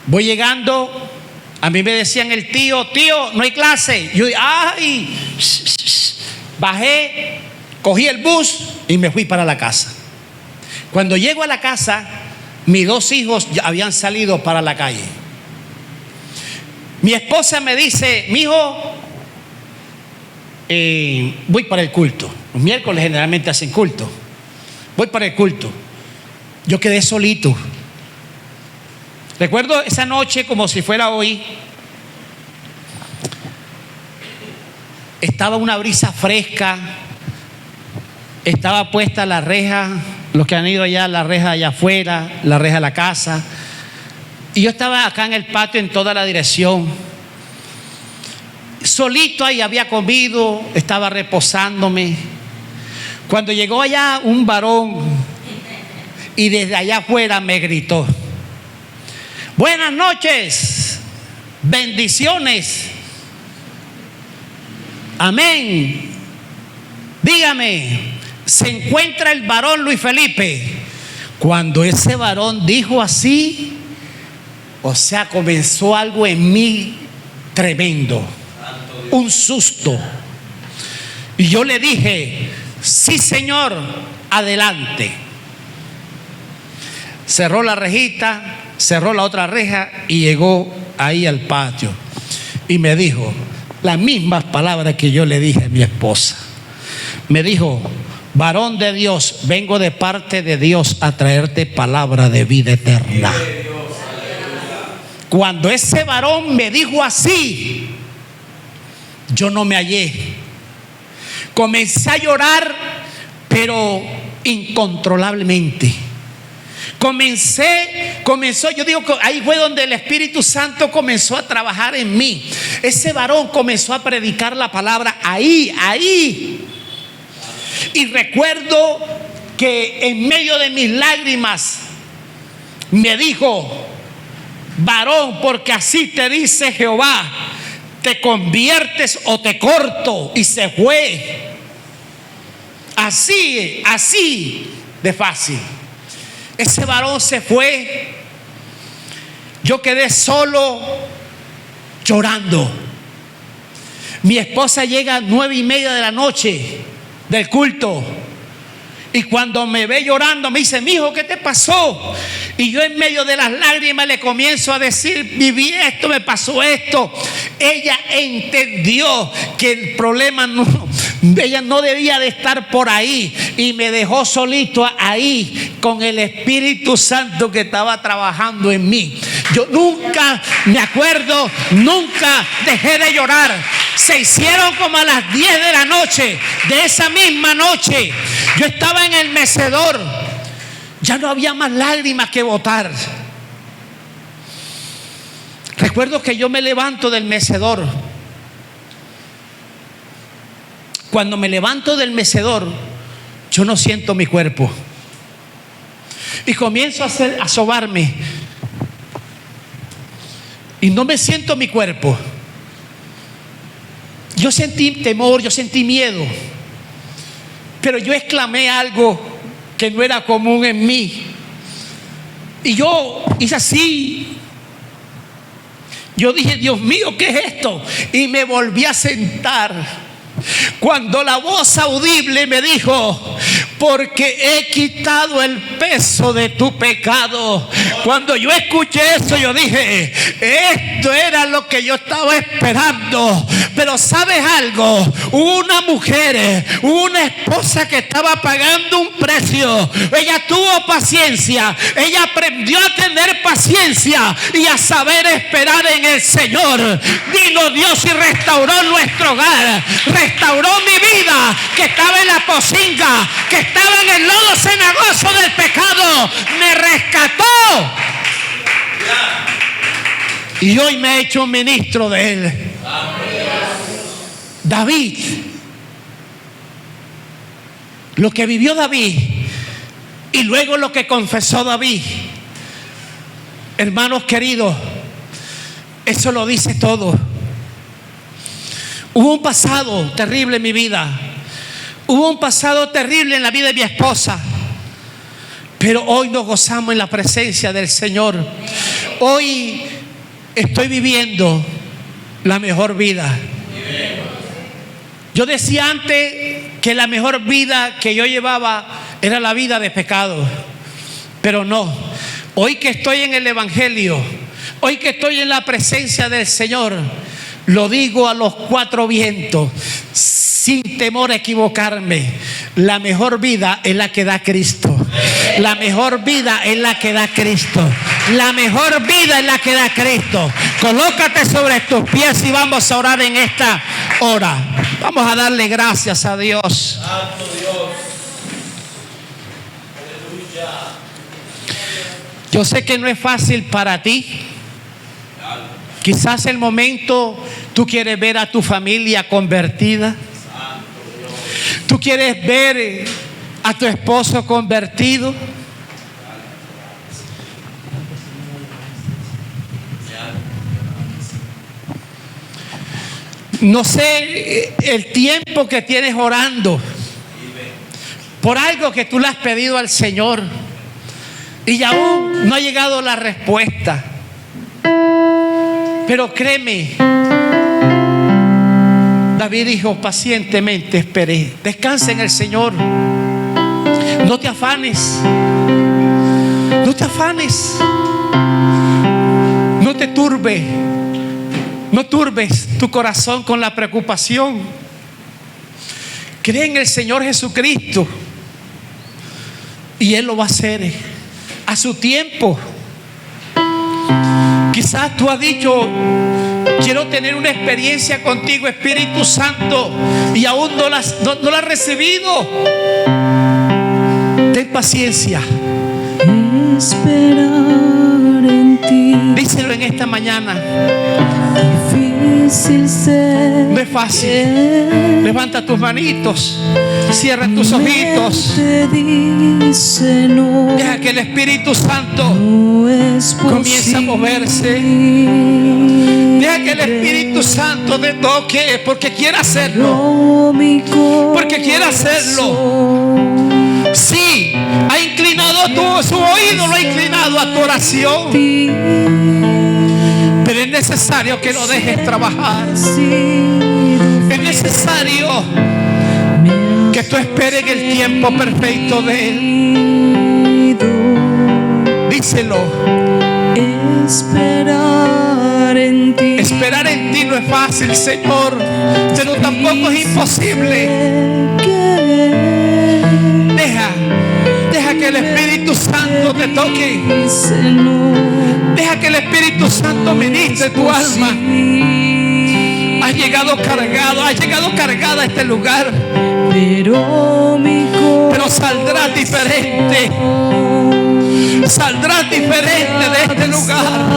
Voy llegando, a mí me decían el tío, no hay clase. Yo, ay, bajé, cogí el bus y me fui para la casa. Cuando llego a la casa, mis 2 hijos ya habían salido para la calle. Mi esposa me dice, mijo, voy para el culto. Los miércoles generalmente hacen culto. Voy para el culto. Yo quedé solito. Recuerdo esa noche como si fuera hoy. Estaba una brisa fresca. Estaba puesta la reja. Los que han ido allá, la reja allá afuera, la reja de la casa. Y yo estaba acá en el patio en toda la dirección. solito ahí había comido, estaba reposándome. Cuando llegó allá un varón y desde allá afuera me gritó: buenas noches, bendiciones, amén. Dígame, ¿se encuentra el varón Luis Felipe? Cuando ese varón dijo así, o sea, comenzó algo en mí tremendo, un susto. Y yo le dije: sí, señor, adelante. Cerró la rejita, cerró la otra reja y llegó ahí al patio y me dijo las mismas palabras que yo le dije a mi esposa. Me dijo: varón de Dios, vengo de parte de Dios a traerte palabra de vida eterna. Cuando ese varón me dijo así, yo no me hallé. Comencé a llorar, pero incontrolablemente. Yo digo que ahí fue donde el Espíritu Santo comenzó a trabajar en mí. Ese varón comenzó a predicar la palabra ahí. Y recuerdo que en medio de mis lágrimas me dijo: varón, porque así te dice Jehová, te conviertes o te corto. Y se fue. Así de fácil. Ese varón se fue. Yo quedé solo llorando. Mi esposa llega a 9:30 de la noche del culto, y cuando me ve llorando me dice: mijo, ¿qué te pasó? Y yo en medio de las lágrimas le comienzo a decir: viví esto, me pasó esto. Ella entendió que el problema ella no debía de estar por ahí, y me dejó solito ahí con el Espíritu Santo que estaba trabajando en mí. Yo nunca me acuerdo, nunca dejé de llorar. Se hicieron como a las 10 de la noche de esa misma noche. Yo estaba en el mecedor. Ya no había más lágrimas que botar. Recuerdo que yo me levanto del mecedor. Cuando me levanto del mecedor, yo no siento mi cuerpo. Y comienzo a sobarme. Y no me siento mi cuerpo. Yo sentí temor, yo sentí miedo. Pero yo exclamé algo que no era común en mí. Y yo hice así. Yo dije: Dios mío, ¿qué es esto? Y me volví a sentar. Cuando la voz audible me dijo: porque he quitado el peso de tu pecado. Cuando yo escuché eso, yo dije: esto era lo que yo estaba esperando. Pero ¿sabes algo? Hubo una mujer, una esposa que estaba pagando un precio. Ella tuvo paciencia. Ella aprendió a tener paciencia y a saber esperar en el Señor. Vino Dios y restauró nuestro hogar. Restauró mi vida, que estaba en la pocinga, que estaba en el lodo cenagoso del pecado. Me rescató. Y hoy me he hecho un ministro de Él. David, lo que vivió David y luego lo que confesó David, hermanos queridos, eso lo dice todo. Hubo un pasado terrible en mi vida. Hubo un pasado terrible en la vida de mi esposa. Pero hoy nos gozamos en la presencia del Señor. Hoy estoy viviendo la mejor vida. Yo decía antes que la mejor vida que yo llevaba era la vida de pecado. Pero no. Hoy que estoy en el Evangelio, hoy que estoy en la presencia del Señor, lo digo a los cuatro vientos, sin temor a equivocarme: la mejor vida es la que da Cristo. La mejor vida es la que da Cristo. La mejor vida es la que da Cristo. Colócate sobre tus pies y vamos a orar en esta hora. Vamos a darle gracias a Dios. Santo Dios. Yo sé que no es fácil para ti. Quizás el momento tú quieres ver a tu familia convertida. Tú quieres ver a tu esposo convertido. No sé el tiempo que tienes orando por algo que tú le has pedido al Señor y aún no ha llegado la respuesta. Pero créeme, David dijo: pacientemente esperé. Descansa en el Señor. No te afanes. No te afanes. No te turbe. No turbes tu corazón con la preocupación. Cree en el Señor Jesucristo y Él lo va a hacer a su tiempo. Quizás tú has dicho: quiero tener una experiencia contigo, Espíritu Santo, y aún no la has recibido. Ten paciencia. Esperar en ti. Díselo en esta mañana. Difícil ser. No es fácil. Levanta tus manitos. Cierra tus ojitos. Dice no. Deja que el Espíritu Santo No es comience a moverse. Deja que el Espíritu Santo te toque, porque quiere hacerlo. Porque quiere hacerlo. Sí, ha inclinado su oído, lo ha inclinado a tu oración. Pero es necesario que lo dejes trabajar. Es necesario que tú esperes en el tiempo perfecto de Él. Díselo. Esperar en ti. Esperar en ti no es fácil, Señor, pero tampoco es imposible. Deja que el Espíritu Santo te toque. Deja que el Espíritu Santo ministre tu alma. Has llegado cargada a este lugar, pero saldrás diferente. Saldrás diferente de este lugar.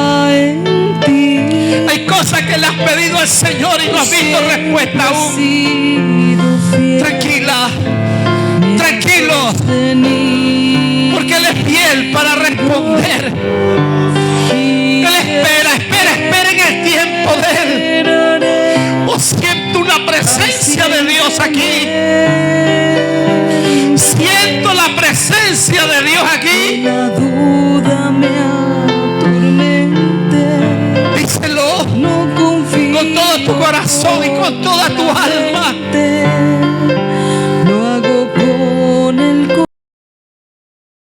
Hay cosas que le has pedido al Señor y no has visto respuesta aún. Tranquila, tranquilo, porque Él es fiel para responder. Él espera en el tiempo de Él. Oh, siento una presencia de Dios aquí. Siento la presencia de Dios aquí. La duda me atormenta. Díselo No confío con todo tu corazón y con toda tu alma.